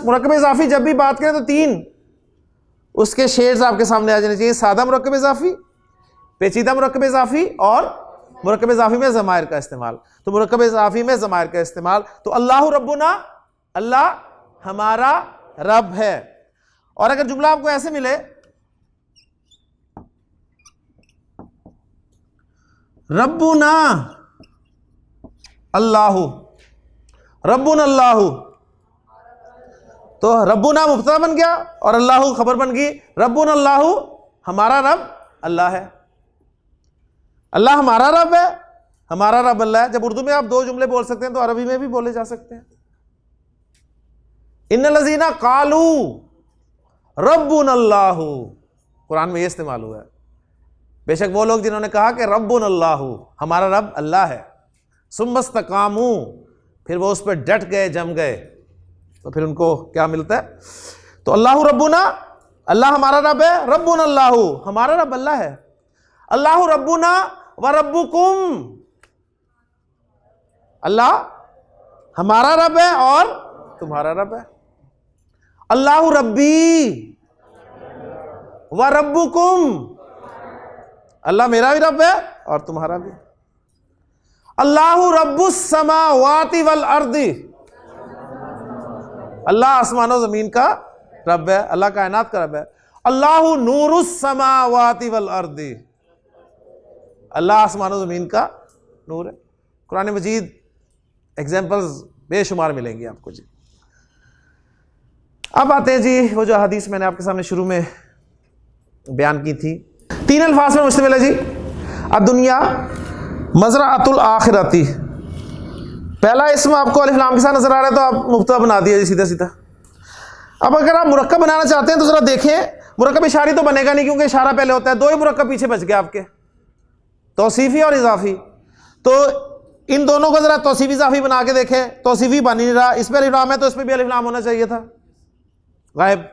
मुरक्कब इजाफी जब भी बात करें तो 3 उसके शेड्स आपके सामने आ जाने चाहिए, सादा मुरक्कब इजाफी, पेचीदा मुरक्कब इजाफी और मुरक्कब इजाफी में ज़माइर का इस्तेमाल। तो मुरक्कब इजाफी में ज़माइर का इस्तेमाल, तो अल्लाहु रब्बुना, अल्लाह हमारा रब है। और अगर जुमला आपको ऐसे मिले, रब्बुना अल्लाहु, रब्बुना अल्लाहु, तो रब्बुना मुब्तदा बन गया और अल्लाहु खबर बन गई, रब्बुना अल्लाहु, हमारा रब अल्लाह है, अल्लाह हमारा रब है, हमारा रब अल्लाह है। जब उर्दू में आप 2 जुमले बोल सकते हैं तो अरबी में भी बोले जा सकते हैं। इन्नल लज़ीना क़ालू रब्बुना अल्लाहु, कुरान में ये इस्तेमाल हुआ है, बेशक वो लोग जिन्होंने कहा कि रब्बुना अल्लाहु, हमारा रब अल्लाह है, सुम्मस्तकामू, फिर वो उस पर डट गए, जम गए, तो फिर उनको क्या मिलता है। तो अल्लाहु रब्बुना, अल्लाह हमारा रब है, रब्बुना अल्लाहु, हमारा रब अल्लाह है, अल्लाहु रब्बुना व रब्बुकुम, अल्लाह हमारा रब है और तुम्हारा रब है, अल्लाहु रब्बी व रब्बुकुम, अल्लाह मेरा भी रब है और तुम्हारा भी, अल्लाहु रब्बुस समावाति वल अर्दी, अल्लाह आसमानों जमीन का रब है, अल्लाह कायनात का रब है, अल्लाहु नूरुस समावाति वल अर्दी, अल्लाह आसमानों जमीन का नूर है। कुरान मजीद एग्जाम्पल्स बेशुमार मिलेंगी आपको जी। अब आते हैं जी वो जो हदीस मैंने आपके सामने शुरू में बयान की थी, 3 अल्फाज में मुश्तमिल है जी, अद्दुनिया मज़रअतुल आखिरती। पहला इसम आपको अलिफ लाम के साथ नजर आ रहा है तो आप मुब्तदा बना दिया जी सीधा सीधा। अब अगर आप मुरक्कब बनाना चाहते हैं तो जरा देखें, मुरक्कब इशारी तो बनेगा नहीं क्योंकि इशारा पहले होता है, 2 ही मुरक्कब पीछे बच गए आपके, तौसीफी और इजाफी। तो इन दोनों को जरा तौसीफी इजाफी बना के देखें, तौसीफी बन नहीं रहा, इस पर अलिफ लाम है तो इस पर भी अलिफ लाम होना चाहिए था, गायब।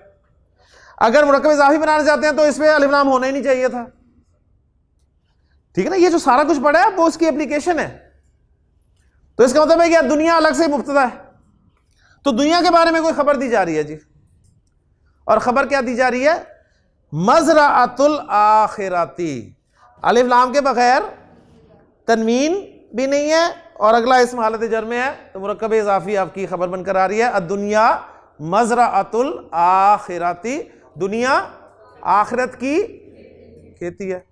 अगर मुरक्कब इजाफी बनाना चाहते हैं तो इस पर अलिफ लाम होना ही नहीं चाहिए था, ठीक है ना। ये जो सारा कुछ पड़ा है वो उसकी एप्लीकेशन है। तो इसका मतलब है कि दुनिया अलग से मुब्तदा है, तो दुनिया के बारे में कोई खबर दी जा रही है जी, और खबर क्या दी जा रही है, मज़रअतुल आखिरती, अलिफ लाम के बगैर, तनवीन भी नहीं है और अगला इसम हालत जर में है, तो मुरक्कब इजाफी आपकी खबर बनकर आ रही है, अद्दुनिया मज़रअतुल आखिरती, दुनिया आखिरत की खेती है।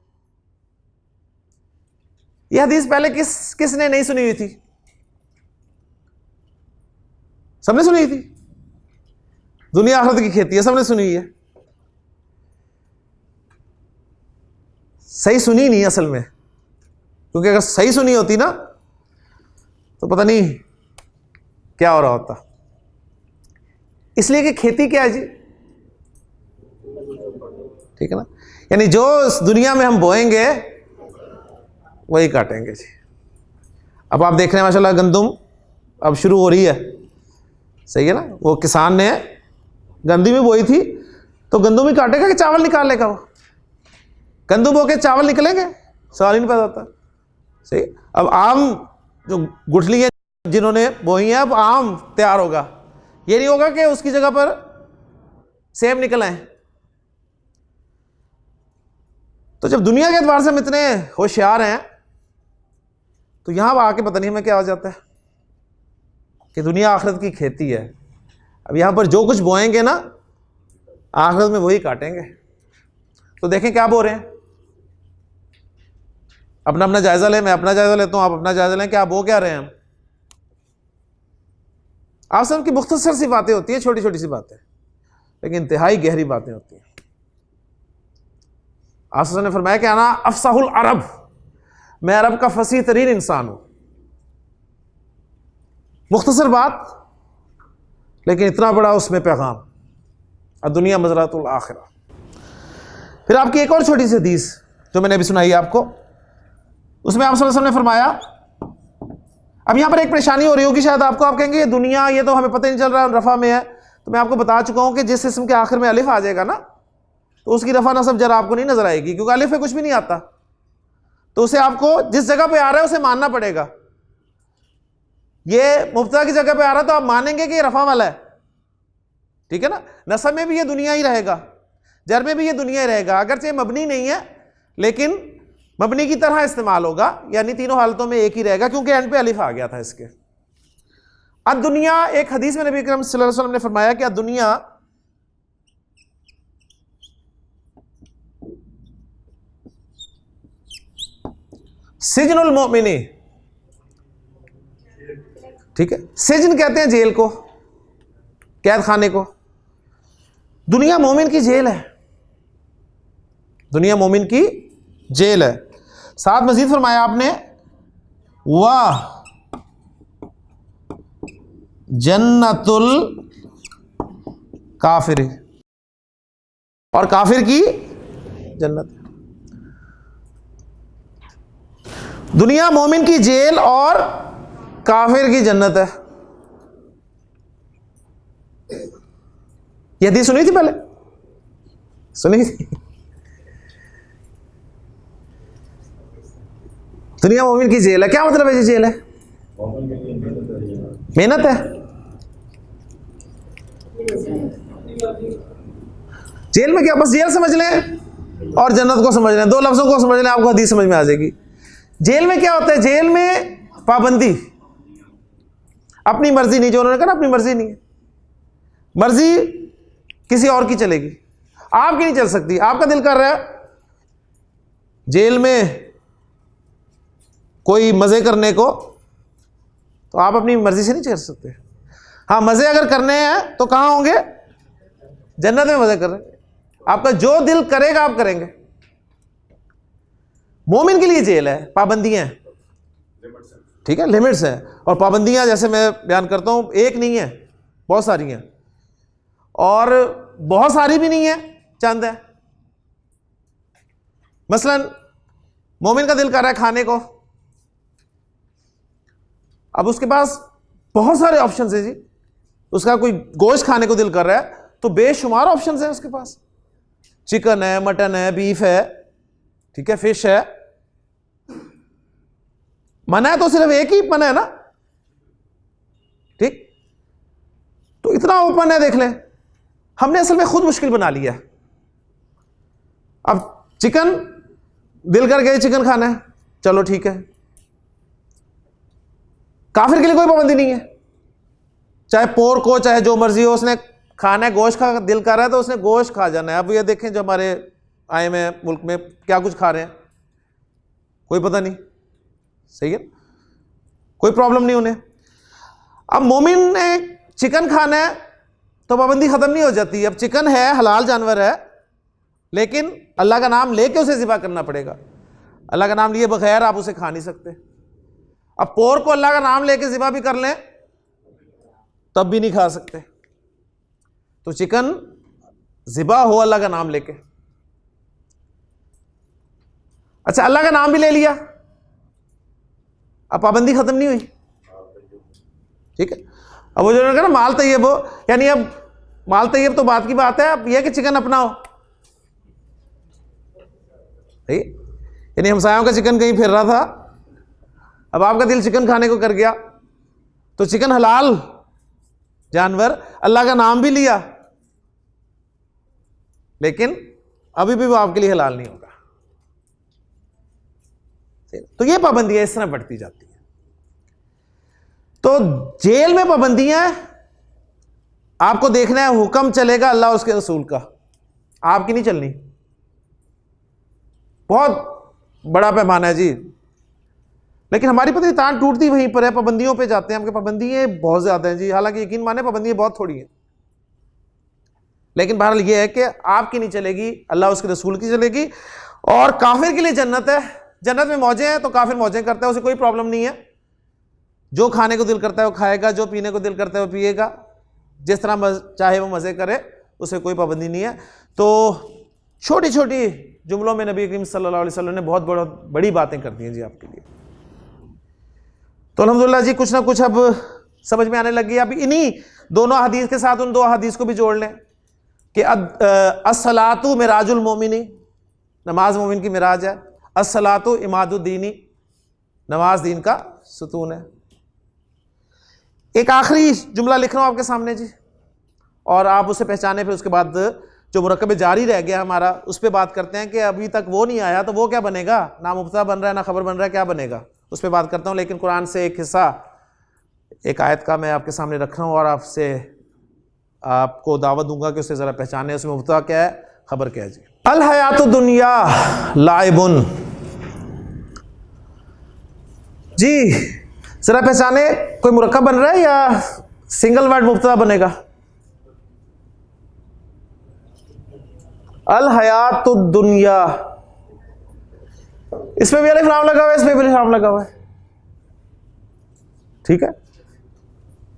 यह हदीस पहले किसने नहीं सुनी हुई थी, सबने सुनी हुई थी, दुनिया आखिरत की खेती है, सबने सुनी हुई है। सही सुनी नहीं असल में, क्योंकि अगर सही सुनी होती ना तो पता नहीं क्या हो रहा होता। इसलिए कि खेती क्या है जी, ठीक है ना, यानी जो इस दुनिया में हम बोएंगे वही काटेंगे जी। अब आप देख रहे हैं माशाल्लाह गंदम अब शुरू हो रही है, सही है ना, वो किसान ने गंदी भी बोई थी, तो गंदुम ही काटेगा कि चावल निकालेगा? वो गंदुम बो के चावल निकलेंगे? सवाल ही नहीं पैदा होता। सही। अब आम जो गुठलियाँ जिन्होंने बोई हैं, अब आम तैयार होगा, ये नहीं होगा कि उसकी जगह पर सेब निकल आए। तो जब दुनिया के एतबार से हम इतने होशियार हैं, तो यहां आके पता नहीं हमें क्या हो जाता है कि दुनिया आखिरत की खेती है। अब यहां पर जो कुछ बोएंगे ना, आखिरत में वही काटेंगे। तो देखें क्या बो रहे हैं, अपना अपना जायजा लें। मैं अपना जायजा लेता हूं, आप अपना जायजा लें। क्या बो क्या रहे हैं हम? आप सबकी मुख्तसर सी बातें होती हैं, छोटी छोटी सी बातें, लेकिन इंतहाई गहरी बातें होती हैं। आप ने फरमाया कि आना अफसाहुल अरब, मैं अरब का फसीह तरीन इंसान हूं। मुख्तसर बात, लेकिन इतना बड़ा उसमें पैगाम। और दुनिया मज़रातुल आखिरा। फिर आपकी एक और छोटी सी हदीस जो मैंने अभी सुनाई आपको, उसमें आप सल्लल्लाहु अलैहि वसल्लम ने फरमाया, अब यहां पर एक परेशानी हो रही होगी शायद आपको, आप कहेंगे ये दुनिया, ये तो हमें पता ही नहीं चल रहा रफा में है। तो मैं आपको बता चुका हूं कि जिस इसम के आखिर में अलिफ आ जाएगा ना, तो उसकी रफा नसब जरा आपको नहीं नजर आएगी, क्योंकि अलिफ में कुछ भी नहीं आता। तो उसे आपको जिस जगह पे आ रहा है उसे मानना पड़ेगा। ये मुब्तदा की जगह पे आ रहा है तो आप मानेंगे कि ये रफा वाला है, ठीक है ना। नसब में भी ये दुनिया ही रहेगा, जर में भी ये दुनिया ही रहेगा, अगरचे मबनी नहीं है लेकिन मबनी की तरह इस्तेमाल होगा, यानी तीनों हालतों में एक ही रहेगा, क्योंकि एंड पे अलिफ आ गया था इसके। अब दुनिया, एक हदीस में नबी अकरम सल्लल्लाहु अलैहि वसल्लम ने फरमाया कि दुनिया सिजनुल मोमिनी, ठीक है, सिजन कहते हैं जेल को, कैद खाने को। दुनिया मोमिन की जेल है, दुनिया मोमिन की जेल है। साथ मजीद फरमाया आपने, वाह जन्नतुल काफिर, और काफिर की जन्नत। दुनिया मोमिन की जेल और काफिर की जन्नत है। ये हदीस सुनी थी पहले? सुनी थी? दुनिया मोमिन की जेल है, क्या मतलब है जी जेल है? मेहनत है। जेल में क्या, बस जेल समझ लें और जन्नत को समझ लें, दो लफ्जों को समझ लें, आपको हदीस समझ में आ जाएगी। जेल में क्या होता है? जेल में पाबंदी, अपनी मर्जी नहीं, जो उन्होंने कहा ना अपनी मर्जी नहीं है, मर्जी किसी और की चलेगी, आपकी नहीं चल सकती। आपका दिल कर रहा है जेल में कोई मजे करने को, तो आप अपनी मर्जी से नहीं कर सकते। हाँ, मजे अगर करने हैं तो कहां होंगे? जन्नत में मजे कर रहे हैं। आपका जो दिल करेगा आप करेंगे। मोमिन के लिए जेल है, पाबंदियां हैं, ठीक है, लिमिट्स हैं। और पाबंदियां जैसे मैं बयान करता हूं, एक नहीं है, बहुत सारी हैं, और बहुत सारी भी नहीं है, चंद है। मसलन मोमिन का दिल कर रहा है खाने को, अब उसके पास बहुत सारे ऑप्शंस हैं जी। उसका कोई गोश्त खाने को दिल कर रहा है तो बेशुमार ऑप्शंस हैं उसके पास, चिकन है, मटन है, बीफ है, ठीक है, फिश है। मना है तो सिर्फ एक ही मना है ना, ठीक। तो इतना ओपन है, देख लें। हमने असल में खुद मुश्किल बना लिया। अब चिकन दिल कर गए, चिकन खाना है, चलो ठीक है। काफिर के लिए कोई पाबंदी नहीं है, चाहे पोर्क हो चाहे जो मर्जी हो, उसने खाना है, गोश्त का दिल कर रहा है तो उसने गोश्त खा जाना है। अब ये देखें जो हमारे आए में मुल्क में क्या कुछ खा रहे हैं, कोई पता नहीं, सही है, कोई प्रॉब्लम नहीं उन्हें। अब मोमिन ने चिकन खाना है तो पाबंदी खत्म नहीं हो जाती। अब चिकन है, हलाल जानवर है, लेकिन अल्लाह का नाम लेके उसे ज़िबा करना पड़ेगा। अल्लाह का नाम लिए बगैर आप उसे खा नहीं सकते। अब पोर को अल्लाह का नाम लेके ज़िबा भी कर लें तब भी नहीं खा सकते। तो चिकन ज़िबा हो अल्लाह का नाम लेके। अच्छा, अल्लाह का नाम भी ले लिया, अब पाबंदी खत्म नहीं हुई, ठीक है। अब वो जो ना माल तैयब हो, यानी अब माल तैयब तो बात की बात है, अब यह कि चिकन अपनाओ, यानी हमसायों का चिकन कहीं फिर रहा था, अब आपका दिल चिकन खाने को कर गया, तो चिकन हलाल जानवर, अल्लाह का नाम भी लिया, लेकिन अभी भी वो आपके लिए हलाल नहीं होगा। तो ये पाबंदियां इस तरह बढ़ती जाती हैं। तो जेल में पाबंदियां, आपको देखना है हुक्म चलेगा अल्लाह उसके रसूल का, आपकी नहीं चलनी। बहुत बड़ा पैमाना है जी, लेकिन हमारी पता नहीं तान टूटती वहीं पर है, पाबंदियों पे जाते हैं हम कि पाबंदियां बहुत ज्यादा हैं जी, हालांकि यकीन माने पाबंदियां बहुत थोड़ी हैं, लेकिन बहरहाल ये है कि आपकी नहीं चलेगी, अल्लाह उसके रसूल की चलेगी। और काफिर के लिए जन्नत है, जन्नत में मौजें हैं, तो काफिर मौजें करता है, उसे कोई प्रॉब्लम नहीं है, जो खाने को दिल करता है वो खाएगा, जो पीने को दिल करता है वो पिएगा, जिस तरह चाहे वो मजे करे, उसे कोई पाबंदी नहीं है। तो छोटी छोटी जुमलों में नबी करीम सल्लल्लाहु अलैहि वसल्लम ने बहुत बड़ी बातें कर दी हैं जी आपके लिए। तो अल्हम्दुलिल्लाह जी कुछ ना कुछ अब समझ में आने लगी। अब इन्हीं दोनों हदीस के साथ उन दो हदीस को भी जोड़ लें कि अस्सलातु मिराजुल मोमिनी, नमाज मोमिन की मिराज है, अस्सलातु इमादुद्दीनी, नमाज दीन का सुतून है। एक आखिरी जुमला लिख रहा हूं आपके सामने जी, और आप उसे पहचाने, फिर उसके बाद जो मुरक्कब जारी रह गया हमारा उस पर बात करते हैं कि अभी तक वो नहीं आया तो वो क्या बनेगा, ना मुब्तदा बन रहा है ना खबर बन रहा है, क्या बनेगा, उस पर बात करता हूं। लेकिन कुरान से एक हिस्सा, एक आयत का मैं आपके सामने रख रहा हूं और आपसे आपको दावत दूंगा कि उसे ज़रा पहचाने, उसमें मुब्तदा क्या है, खबर क्या है जी। अल हयातुद दुनिया लाइबुन, जी ज़रा पहचाने, कोई मुरक्कब बन रहा है या सिंगल वर्ड मुब्तदा बनेगा? अल हयातुद दुनिया, इसमें भी अलिफ लाम लगा हुआ है, इसमें भी अलिफ लाम लगा हुआ है, ठीक है,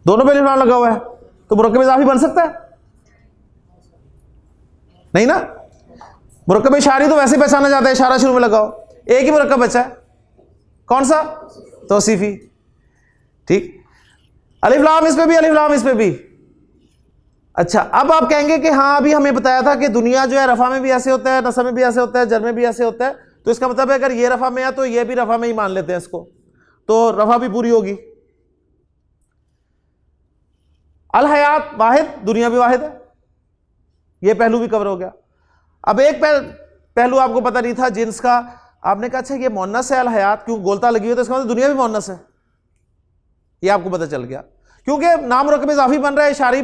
दोनों पे अलिफ लाम लगा हुआ है, तो मुरक्कब इज़ाफी बन सकता है? नहीं ना, मुरक्कब इशारी तो वैसे पहचाना जाता है, इशारा शुरू में लगाओ, एक ही मुरक्कब बचा है, कौन सा? तौसीफी, ठीक, अलिफ लाम इस पे भी, अलिफ लाम इस पे भी। अच्छा, अब आप कहेंगे कि हाँ अभी हमें बताया था कि दुनिया जो है रफा में भी ऐसे होता है, नसब में भी ऐसे होता है, जर में भी ऐसे होता है, तो इसका मतलब है अगर ये रफा में है तो ये भी रफा में ही मान लेते हैं इसको, तो रफा भी पूरी होगी। अल हयात वाहिद, दुनिया भी वाहिद है, ये पहलू भी कवर हो गया। अब एक पहलू आपको पता नहीं था जिन्स का, आपने कहा अच्छा ये मोन्नस है अल हयात, क्यों गोलता लगी हुई, तो इसका मतलब दुनिया भी मोन्नस है, ये आपको पता चल गया, क्योंकि नाम मुरक्कब इज़ाफी बन रहा है, इशारी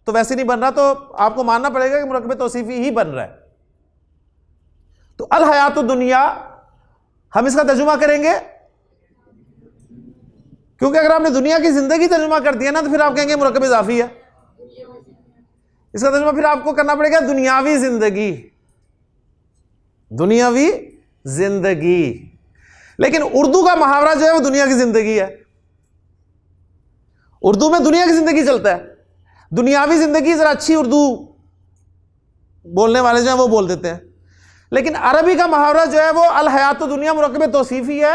तो वैसे नहीं बन रहा, तो आपको मानना पड़ेगा कि मुरक्कब तौसीफी ही बन रहा है। तो अल हयातुद दुनिया, हम इसका तर्जुमा करेंगे, क्योंकि अगर आपने दुनिया की जिंदगी तर्जुमा कर दिया ना तो फिर आप कहेंगे मुरक्कब इज़ाफी है, इसका तर्जुमा फिर आपको करना पड़ेगा दुनियावी जिंदगी, दुनियावी जिंदगी। लेकिन उर्दू का मुहावरा जो है वो दुनिया की जिंदगी है, उर्दू में दुनिया की जिंदगी चलता है, दुनियावी जिंदगी जरा अच्छी उर्दू बोलने वाले जो है वो बोल देते हैं, लेकिन अरबी का मुहावरा जो है वो अल हयातुद दुनिया मुरक्कब तौसीफी है,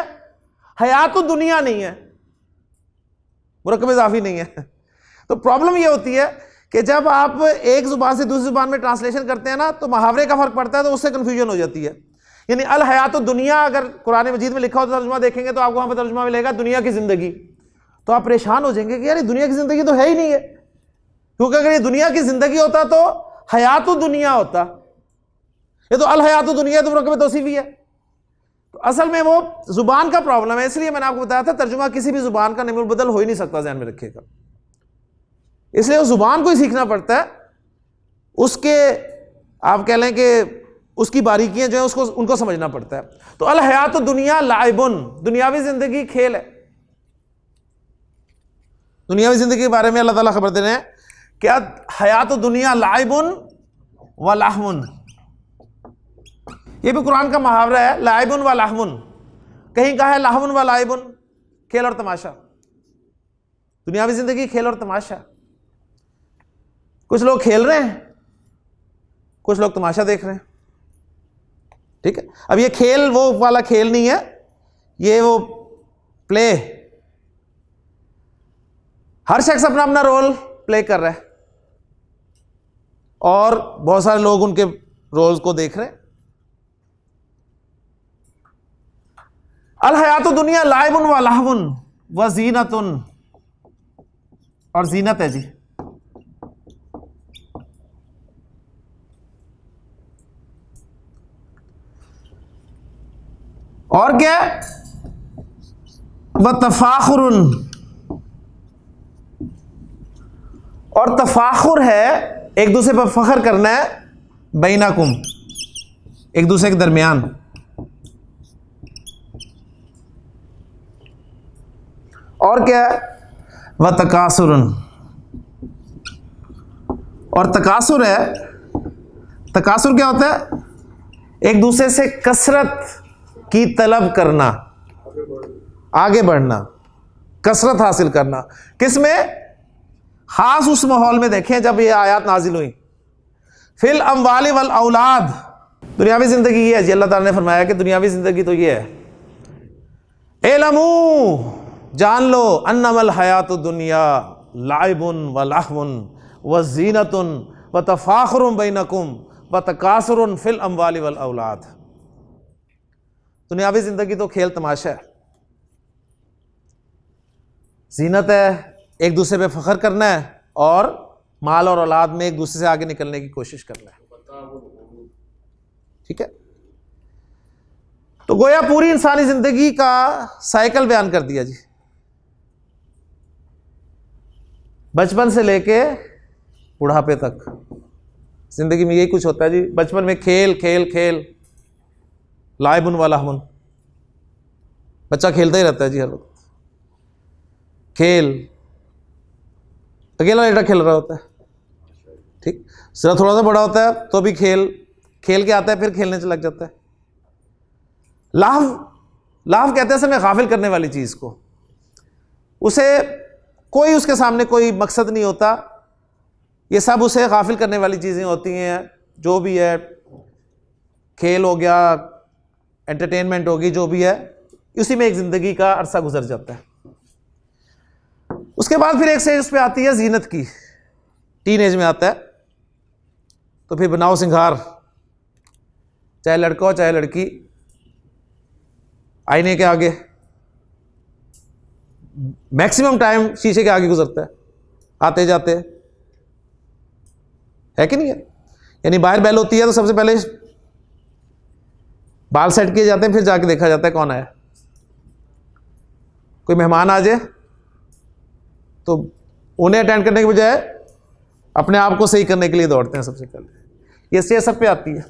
हयातुद दुनिया नहीं है, मुरक्कब इज़ाफी नहीं है। तो प्रॉब्लम ये होती है कि जब आप एक जुबान से दूसरी जुबान में ट्रांसलेशन करते हैं ना तो मुहावरे का फर्क पड़ता है, तो उससे कंफ्यूजन हो जाती है। यानी अल हयातुद दुनिया अगर कुरान मजीद में लिखा हो तो तर्जुमा देखेंगे तो आपको वहां पर तर्जुमा मिलेगा दुनिया की जिंदगी, तो आप परेशान हो जाएंगे कि यार दुनिया की जिंदगी तो है ही नहीं है, क्योंकि अगर ये दुनिया की जिंदगी होता तो हयातुद दुनिया होता, ये तो अल हयातुद दुनिया तो मुरक्कब तौसीफी है। तो असल में वो जुबान का प्रॉब्लम है, इसलिए मैंने आपको बताया था तर्जुमा किसी भी जुबान का निमुल बदल हो ही नहीं सकता, ध्यान में रखिएगा, इसलिए उस जुबान को ही सीखना पड़ता है, उसके आप कह लें कि उसकी बारीकियां जो है उसको उनको समझना पड़ता है। तो अल हयातुद दुनिया लाइबुन, दुनियावी जिंदगी खेल है। दुनियावी जिंदगी के बारे में अल्लाह ताला खबर दे रहे हैं, क्या हयातुद दुनिया लाइबुन व लाहमुन, ये भी कुरान का मुहावरा है, लाइबुन व लाहमुन, कहीं कहा है लाहमुन व लाइबुन, खेल और तमाशा, दुनियावी जिंदगी खेल और तमाशा। कुछ लोग खेल रहे हैं, कुछ लोग तमाशा देख रहे हैं, ठीक है। अब ये खेल वो वाला खेल नहीं है, ये वो प्ले, हर शख्स अपना अपना रोल प्ले कर रहा है, और बहुत सारे लोग उनके रोल्स को देख रहे हैं। अल हयातु दुनिया लाइबुन व लहवुन व जीनतुन, और जीनत है जी। और क्या? व तफाखुरुन, और तफाखुर है, एक दूसरे पर फख्र करना है, बैनकुम, एक दूसरे के दरमियान। और क्या? व तकासुरुन, और तकासुर है, तकासुर क्या होता है? एक दूसरे से कसरत की तलब करना, आगे बढ़ना, कसरत हासिल करना। किसमें? खास उस माहौल में देखें जब ये आयत नाजिल हुई। फिल अम्वाली वल औलाद, दुनियावी जिंदगी ये है जी। अल्लाह ताला ने फरमाया कि दुनियावी जिंदगी तो ये है। एलमू, जान लो, अन्नमल हयातुद दुनिया लाइबुन व लहवुन व जीनतुन व तफाखुरुन बैनकुम व तकासुरुन फिल अम्वाली वल औलाद। दुनियावी जिंदगी तो खेल तमाशा है, जीनत है, एक दूसरे पे फख्र करना है, और माल और औलाद में एक दूसरे से आगे निकलने की कोशिश करना है। ठीक है, तो गोया पूरी इंसानी जिंदगी का साइकिल बयान कर दिया जी। बचपन से लेके बुढ़ापे तक जिंदगी में यही कुछ होता है जी। बचपन में खेल खेल खेल, लाइबुन व लहवुन, बच्चा खेलता ही रहता है जी हर वक्त। खेल, अकेला लेटा खेल रहा होता है, ठीक। जरा थोड़ा सा बड़ा होता है तो भी खेल खेल के आता है, फिर खेलने से लग जाता है। लाभ, लाभ कहते हैं समय गाफिल करने वाली चीज को। उसे कोई, उसके सामने कोई मकसद नहीं होता, ये सब उसे गाफिल करने वाली चीजें होती हैं। जो भी है, खेल हो गया, एंटरटेनमेंट होगी, जो भी है, उसी में एक जिंदगी का अरसा गुजर जाता है। उसके बाद फिर एक स्टेज उस पर आती है जीनत की, टीन एज में आता है, तो फिर बनाओ सिंगार, चाहे लड़का हो चाहे लड़की, आईने के आगे मैक्सिमम टाइम शीशे के आगे गुजरता है आते जाते, है कि नहीं है? यानी बाहर बैल होती है तो सबसे पहले बाल सेट किए जाते हैं, फिर जाके देखा जाता है कौन आया। कोई मेहमान आ जाए तो उन्हें अटेंड करने के बजाय अपने आप को सही करने के लिए दौड़ते हैं सबसे पहले। ये स्टेज सब पे आती है।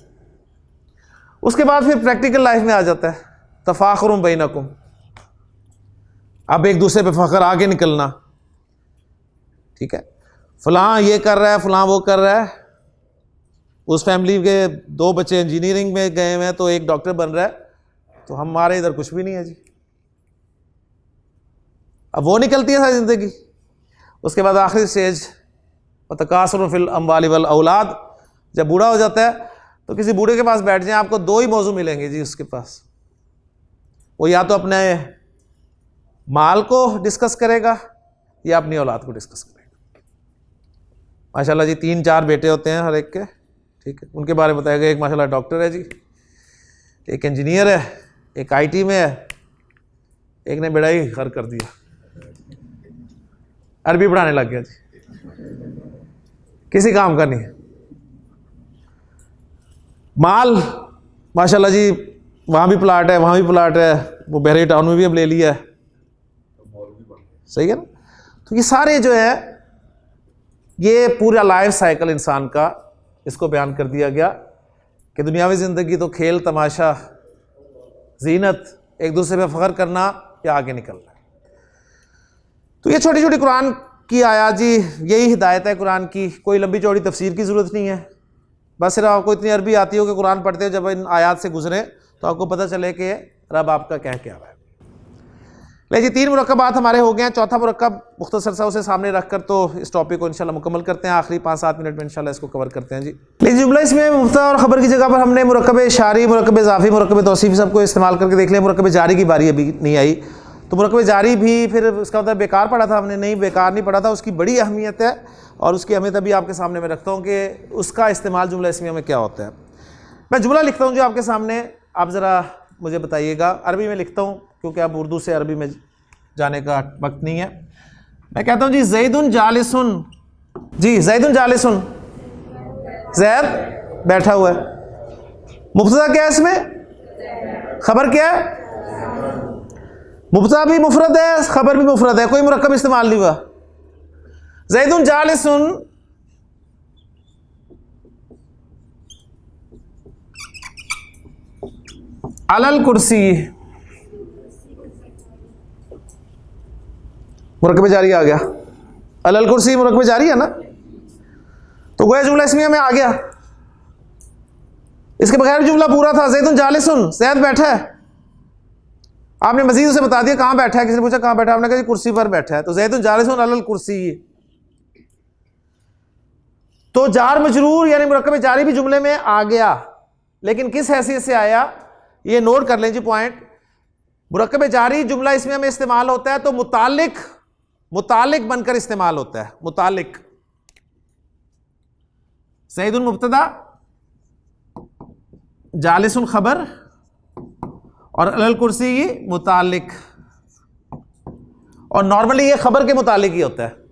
उसके बाद फिर प्रैक्टिकल लाइफ में आ जाता है तफाखुरुन बैनकुम। अब एक दूसरे पे फख्र, आगे निकलना, ठीक है। फलां ये कर रहा है, फलां वो कर रहा है। उस फैमिली के 2 बच्चे इंजीनियरिंग में गए हुए हैं तो एक डॉक्टर बन रहा है, तो हमारे इधर कुछ भी नहीं है जी। अब वो निकलती है सारी जिंदगी। उसके बाद आखिरी स्टेज तकासुरुन फिल अम्वाली वल औलाद। जब बूढ़ा हो जाता है तो किसी बूढ़े के पास बैठ जाए, आपको 2 ही मौजू मिलेंगे जी उसके पास। वो या तो अपने माल को डिस्कस करेगा या अपनी औलाद को डिस्कस करेगा। माशाल्लाह जी 3-4 बेटे होते हैं हर एक के, ठीक है। उनके बारे में बताया गया, एक माशाल्लाह डॉक्टर है जी, एक इंजीनियर है, एक आईटी में है, एक ने बेड़ा ही घर कर दिया, अरबी पढ़ाने लग गया जी, किसी काम का नहीं है। माल माशाल्लाह जी, वहाँ भी प्लाट है, वहाँ भी प्लाट है, वो बहरे टाउन में भी अब ले लिया है, सही है ना। तो ये सारे जो है, ये पूरा लाइफ साइकिल इंसान का, इसको बयान कर दिया गया कि दुनियावी ज़िंदगी तो खेल तमाशा, जीनत, एक दूसरे पे फख्र करना या आगे निकलना। तो ये छोटी छोटी कुरान की आयात जी, यही हिदायत है कुरान की। कोई लंबी चौड़ी तफसीर की ज़रूरत नहीं है, बस सिर्फ आपको इतनी अरबी आती हो कि कुरान पढ़ते हो जब इन आयात से गुजरे तो आपको पता चले कि रब आपका क्या कह रहा है। ले जी 3 मुरक्कबात हमारे हो गए हैं। चौथा मुरक्कब मुख्तसर सा उसे सामने रखकर तो इस टॉपिक को इंशाल्लाह मुकम्मल करते हैं। आखिरी 5-7 मिनट में इंशाल्लाह इसको कवर करते हैं जी। ले जुमला इसमें मुब्तदा और खबर की जगह पर हमने मुरक्कब इशारी, मुरक्कब इज़ाफ़ी, मुरक्कब तौसीफ़ी सबको इस्तेमाल करके देख लिया। मुरक्कब जारी की बारी अभी नहीं आई, तो मुरक्कब जारी भी फिर उसका मतलब बेकार पढ़ा था हमने? नहीं, बेकार नहीं पढ़ा था, उसकी बड़ी अहमियत है और उसकी अहमियत अभी आपके सामने मैं रखता हूँ कि उसका इस्तेमाल जुमला इस्मिया में क्या होता है। मैं जुमला लिखता हूँ जो आपके सामने, आप ज़रा मुझे बताइएगा। अरबी में लिखता हूँ क्योंकि अब उर्दू से अरबी में जाने का वक्त नहीं है। मैं कहता हूँ जी ज़ैदुन जालिसुन, जी ज़ैदुन जालिसुन, ज़ैद बैठा हुआ है। मुब्तदा क्या है इसमें? खबर क्या है? मुब्तदा भी मुफरद है, खबर भी मुफरद है, कोई मुरक्कब इस्तेमाल नहीं हुआ। ज़ैदुन जालिसुन अलल कुर्सी, मुरक्कब जारी आ गया। अलल कुर्सी मुरक्कब जारी है ना, तो गोया जुमला इस्मिया में आ गया। इसके बगैर जुमला पूरा था। ज़ैदुन जालिसुन, ज़ैद बैठा है। आपने मजीद उसे बता दिया कहाँ बैठा है, किसी ने पूछा कहाँ बैठा है, आपने कहा कुर्सी पर बैठा है, तो ज़ैदुन जालिसुन अलल कुर्सी। तो जार मजरूर यानी मुरक्कब जारी भी जुमले में आ गया, लेकिन किस हैसियत से आया ये नोट कर लें जी पॉइंट। मुरक्कब जारी जुमला इसमें में इस्तेमाल होता है तो मुतालिक बनकर इस्तेमाल होता है। मुतालिक, ज़ैदुन मुब्तदा, जालिसुन खबर और अलल कुर्सी ये मुतालिक। और नॉर्मली ये खबर के मुतालिक ही होता है।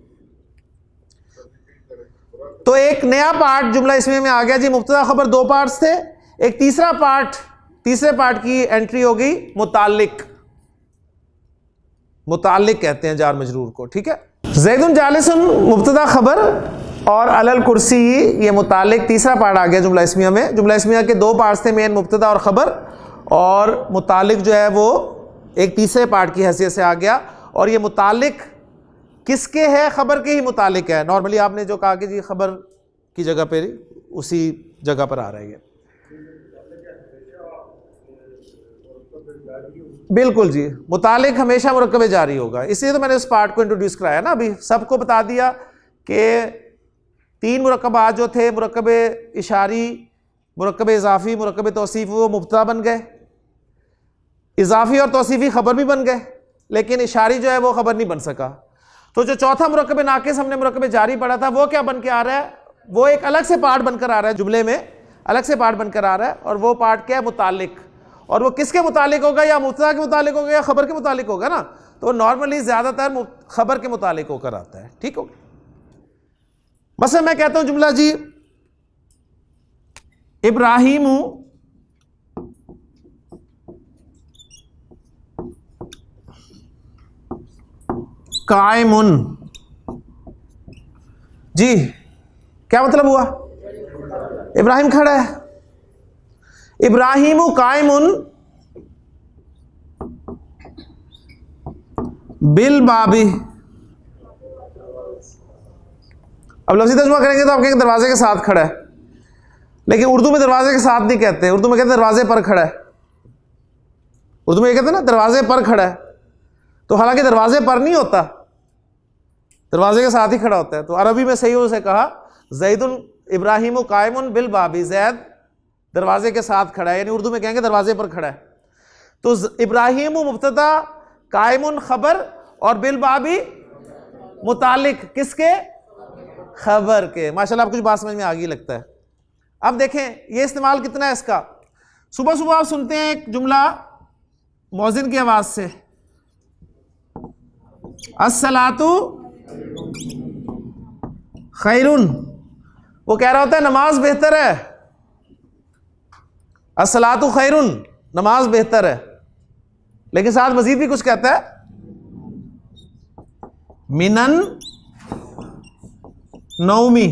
तो एक नया पार्ट जुमला इसमें में आ गया जी। मुब्तदा खबर दो पार्ट्स थे, एक तीसरा पार्ट, तीसरे पार्ट की एंट्री हो गई मुतालिक। मुतालिक कहते हैं जार मजरूर को, ठीक है। ज़ैदुन जालिसुन मुब्तदा खबर और अलल कुर्सी ये मुतालिक, तीसरा पार्ट आ गया जुमला इस्मिया में। जुमला इस्मिया के दो पार्ट्स थे, मेन मुब्तदा और खबर, और मुतालिक जो है वो एक तीसरे पार्ट की हैसियत से आ गया। और ये मुतालिक किसके है? खबर के ही मुतालिक है। नॉर्मली आपने जो कहा कि जी खबर की जगह पर, उसी जगह पर आ रहा है। बिल्कुल जी, मुतालिक हमेशा मुरक्कब जारी होगा। इसलिए तो मैंने उस पार्ट को इंट्रोड्यूस कराया ना, अभी सबको बता दिया कि तीन मुरक्कबात जो थे, मुरक्कब इशारी, मुरक्कब इजाफी, मुरक्कब तौसीफ़ी, वो मुब्तदा बन गए। इजाफी और तौसीफ़ी खबर भी बन गए, लेकिन इशारी जो है वो खबर नहीं बन सका। तो जो चौथा मुरक्कब नाकिस हमने मुरक्कब जारी पढ़ा था, वो क्या बन के आ रहा है? वो एक अलग से पार्ट बनकर आ रहा है, जुमले में अलग से पार्ट बनकर आ रहा है। और वो पार्ट क्या है? मुतालिक। और वो किसके मुतालिक होगा? या मुब्तदा के मुतालिक होगा या खबर के मुतालिक होगा ना। तो नॉर्मली ज्यादातर खबर के मुतालिक होकर आता है, ठीक हो। मसला मैं कहता हूं जुमला जी, इब्राहिमु कायमुन, जी क्या मतलब हुआ? इब्राहिम खड़ा है। इब्राहिमु कायमुन बिल बाबी। अब लफ्ज़ी तर्जुमा करेंगे तो आप कहेंगे दरवाजे के साथ खड़ा है, लेकिन उर्दू में दरवाजे के साथ नहीं कहते, उर्दू में कहते हैं दरवाजे पर खड़ा है। उर्दू में ये कहते हैं ना दरवाजे पर खड़ा है, तो हालांकि दरवाजे पर नहीं होता, दरवाजे के साथ ही खड़ा होता है। तो अरबी में सही उसे कहा ज़ैदुन इब्राहिमु कायमुन बिल बाबी, ज़ैद दरवाजे के साथ खड़ा है, यानी उर्दू में कहेंगे दरवाजे पर खड़ा है। तो इब्राहिम मुब्तदा, कायमुन खबर और बिल बाबी मुतालिक किसके? खबर के। माशाल्लाह आपको कुछ बात समझ में आ गई लगता है। अब देखें ये इस्तेमाल कितना है इसका। सुबह सुबह आप सुनते हैं एक जुमला मौज़िन की आवाज से, अस्सलातु खैरुन। वो कह रहा होता है नमाज बेहतर है, अस्सलातु खैरुन, नमाज बेहतर है। लेकिन साथ मजीद भी कुछ कहता है, मिनन नौमी,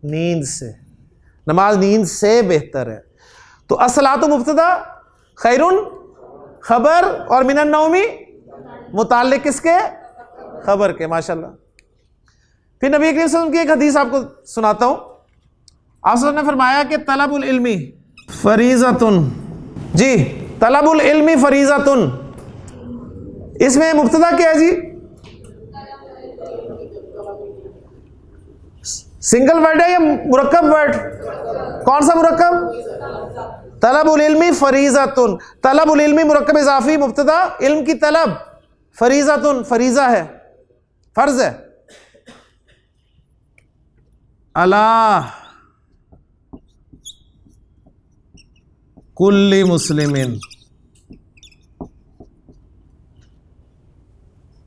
नींद से, नमाज नींद से बेहतर है। तो अस्सलातु मुब्तदा, खैरुन खबर और मिनन नौमी मुताल्लिक किसके? खबर के। माशाल्लाह। फिर नबी करीम सल्लल्लाहु अलैहि वसल्लम की एक हदीस आपको सुनाता हूं। आप ने फरमाया कि तलबुल इल्मी फरीज़तुन, जी तलबुल इल्मी फरीज़तुन, इसमें मुब्तदा क्या है जी? सिंगल वर्ड है या मुरक्कब वर्ड? कौन सा मुरक्कब? तलबुल इल्मी फरीज़तुन, तलबुल इल्मी मुरक्कब इज़ाफ़ी मुब्तदा, इल्म की तलब, फरीज़तुन फरीज़ा है, फर्ज है। अला कुल्ली मुस्लिमिन,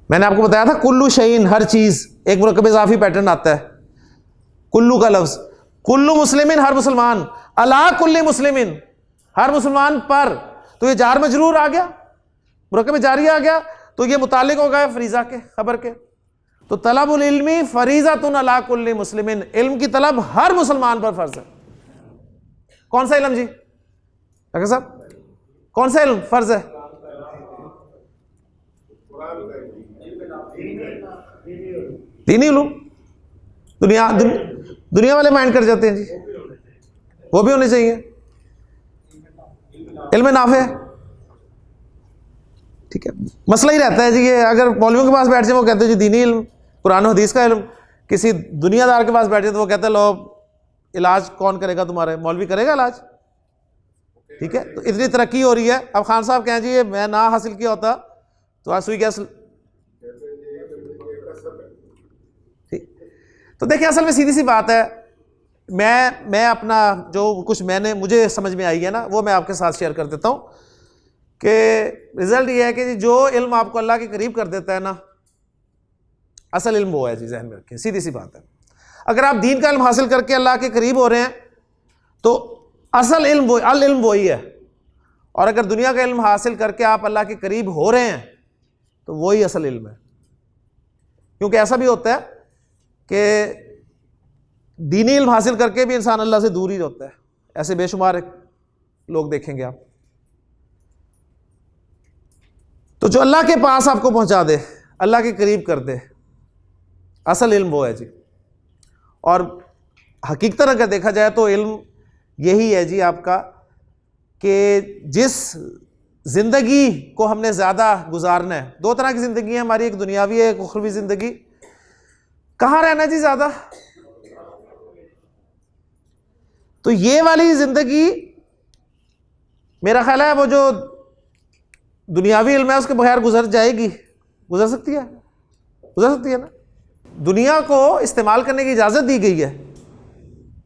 मैंने आपको बताया था कुल्लू शईन, हर चीज, एक मुरक्कब इज़ाफ़ी पैटर्न आता है, कुल्लू का लफ्ज, कुल्लू मुस्लिमिन हर मुसलमान, अला कुल्ली मुस्लिमिन हर मुसलमान पर, तो ये जार मजरूर आ गया, मुरक्कब जारी आ गया, तो ये मुतालिक हो गया फरीजा के, खबर के। तो तलबुल इल्मी फरीज़तुन अला कुल्ली मुस्लिमिन, इल्म की तलब हर मुसलमान पर फर्ज है। कौन सा इल्म जी डॉक्टर साहब, कौन सा इल्म फर्ज है? दीनी इल्म, दुनिया वाले माइंड कर जाते हैं जी, वो भी होने चाहिए। इल्म नाफे, ठीक है, मसला ही रहता है जी ये, अगर मौलवियों के पास बैठ जाए वो कहते हैं जी दीनी इल्म, कुरान हदीस का इल्म, किसी दुनियादार के पास बैठ जाए तो वो कहते हैं लो इलाज कौन करेगा तुम्हारे, मौलवी करेगा इलाज, ठीक है। तो इतनी तरक्की हो रही है, अब खान साहब कहें जी ये मैं ना हासिल किया होता तो आज सुई गैस, ठीक। तो देखिए असल में सीधी सी बात है, मैं अपना जो कुछ मुझे समझ में आई है ना, वो मैं आपके साथ शेयर कर देता हूँ कि रिजल्ट ये है कि जो इल्म आपको अल्लाह के करीब कर देता है ना, असल इल्म वो है जी, जहन में रखें, सीधी सी बात है। अगर आप दीन का इल्म हासिल करके अल्लाह के करीब हो रहे हैं तो असल इल्म वो, अल इल्म वही है, और अगर दुनिया का इल्म हासिल करके आप अल्लाह के करीब हो रहे हैं तो वही असल इल्म है। क्योंकि ऐसा भी होता है कि दीनी इल्म हासिल करके भी इंसान अल्लाह से दूर ही होता है, ऐसे बेशुमार लोग देखेंगे आप। तो जो अल्लाह के पास आपको पहुंचा दे, अल्लाह के करीब कर दे, असल इल्म वो है जी। और हकीकतन अगर देखा जाए तो इल्म यही है जी आपका कि जिस जिंदगी को हमने ज़्यादा गुजारना है, दो तरह की ज़िंदगी है हमारी, एक दुनियावी है, एक उखरवी ज़िंदगी। कहाँ रहना है जी ज़्यादा? तो ये वाली ज़िंदगी मेरा ख्याल है वो जो दुनियावी इल्म है उसके बगैर गुजर जाएगी, गुजर सकती है ना। दुनिया को इस्तेमाल करने की इजाज़त दी गई है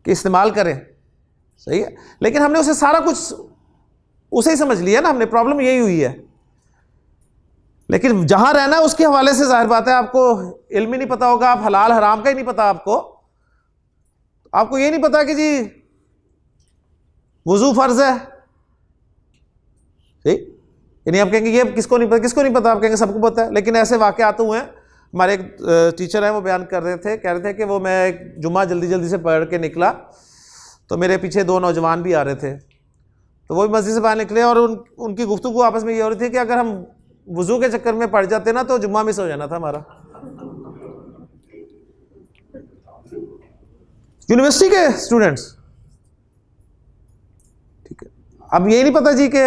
कि इस्तेमाल करें, सही है, लेकिन हमने उसे सारा कुछ उसे ही समझ लिया ना हमने, प्रॉब्लम यही हुई है। लेकिन जहां रहना है उसके हवाले से जाहिर बात है आपको इल्म ही नहीं पता होगा, आप हलाल हराम का ही नहीं पता, आपको ये नहीं पता कि जी वुजू फर्ज है, ठीक, यानी आप कहेंगे ये किसको नहीं पता, आप कहेंगे सबको पता है। लेकिन ऐसे वाक़यात हुए हैं, हमारे एक टीचर हैं वो बयान कर रहे थे, कह रहे थे कि वो मैं एक जुम्मा जल्दी से पढ़ के निकला तो मेरे पीछे दो नौजवान भी आ रहे थे, तो वो भी मस्जिद से बाहर निकले और उनकी गुफ्तगू आपस में ये हो रही थी कि अगर हम वुजू के चक्कर में पड़ जाते ना तो जुम्मा मिस हो जाना था हमारा। यूनिवर्सिटी के स्टूडेंट्स, ठीक है। अब यही नहीं पता जी कि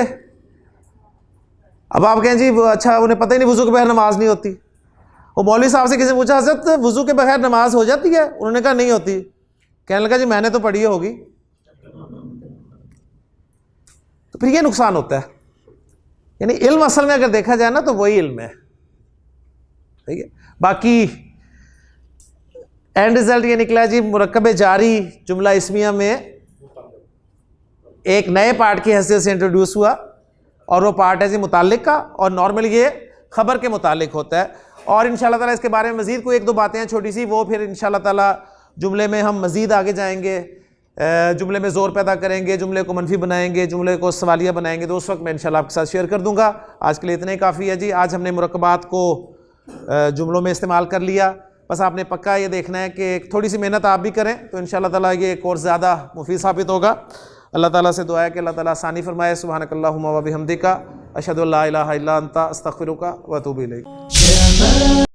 अब आप कहें जी अच्छा उन्हें पता ही नहीं वुजू के बगैर नमाज नहीं होती। वो मौलवी साहब से किसी ने पूछा हज़रत वुजू के बगैर नमाज हो जाती है? उन्होंने कहा नहीं होती। कहने लगा जी मैंने तो पढ़ी होगी। तो फिर ये नुकसान होता है, यानी इल्म असल में अगर देखा जाए ना तो वही इल्म है, ठीक है। बाकी एंड रिजल्ट ये निकला जी मुरक्कब जारी जुमला इस्मिया में एक नए पार्ट की हैसियत से इंट्रोड्यूस हुआ और वो पार्ट है जी मुतालिक का, और नॉर्मली ये खबर के मुतालिक होता है। और इंशाल्लाह ताला इसके बारे में मज़ीद कोई एक दो बातें हैं छोटी सी, वो फिर इंशाल्लाह ताला जुमले में हम मज़ीद आगे जाएंगे, जुमले में ज़ोर पैदा करेंगे, जुमले को मनफी बनाएंगे, जुमले को सवालिया बनाएंगे, तो उस वक्त मैं इंशाल्लाह आपके साथ शेयर कर दूंगा। आज के लिए इतना ही काफ़ी है जी। आज हमने मुरक्कबात को जुमलों में इस्तेमाल कर लिया, बस आपने पक्का ये देखना है कि थोड़ी सी मेहनत आप भी करें तो इंशाल्लाह ताला ये कोर्स ज़्यादा मुफीद साबित होगा। अल्लाह ताला से दुआ है कि अल्लाह ताला आसानी फरमाए। सुब्हानकल्लाहुम्मा व बिहम्दिका अशहदु अल्ला इलाहा इल्ला अंता अस्तगफिरुका व अतूबु इलैक।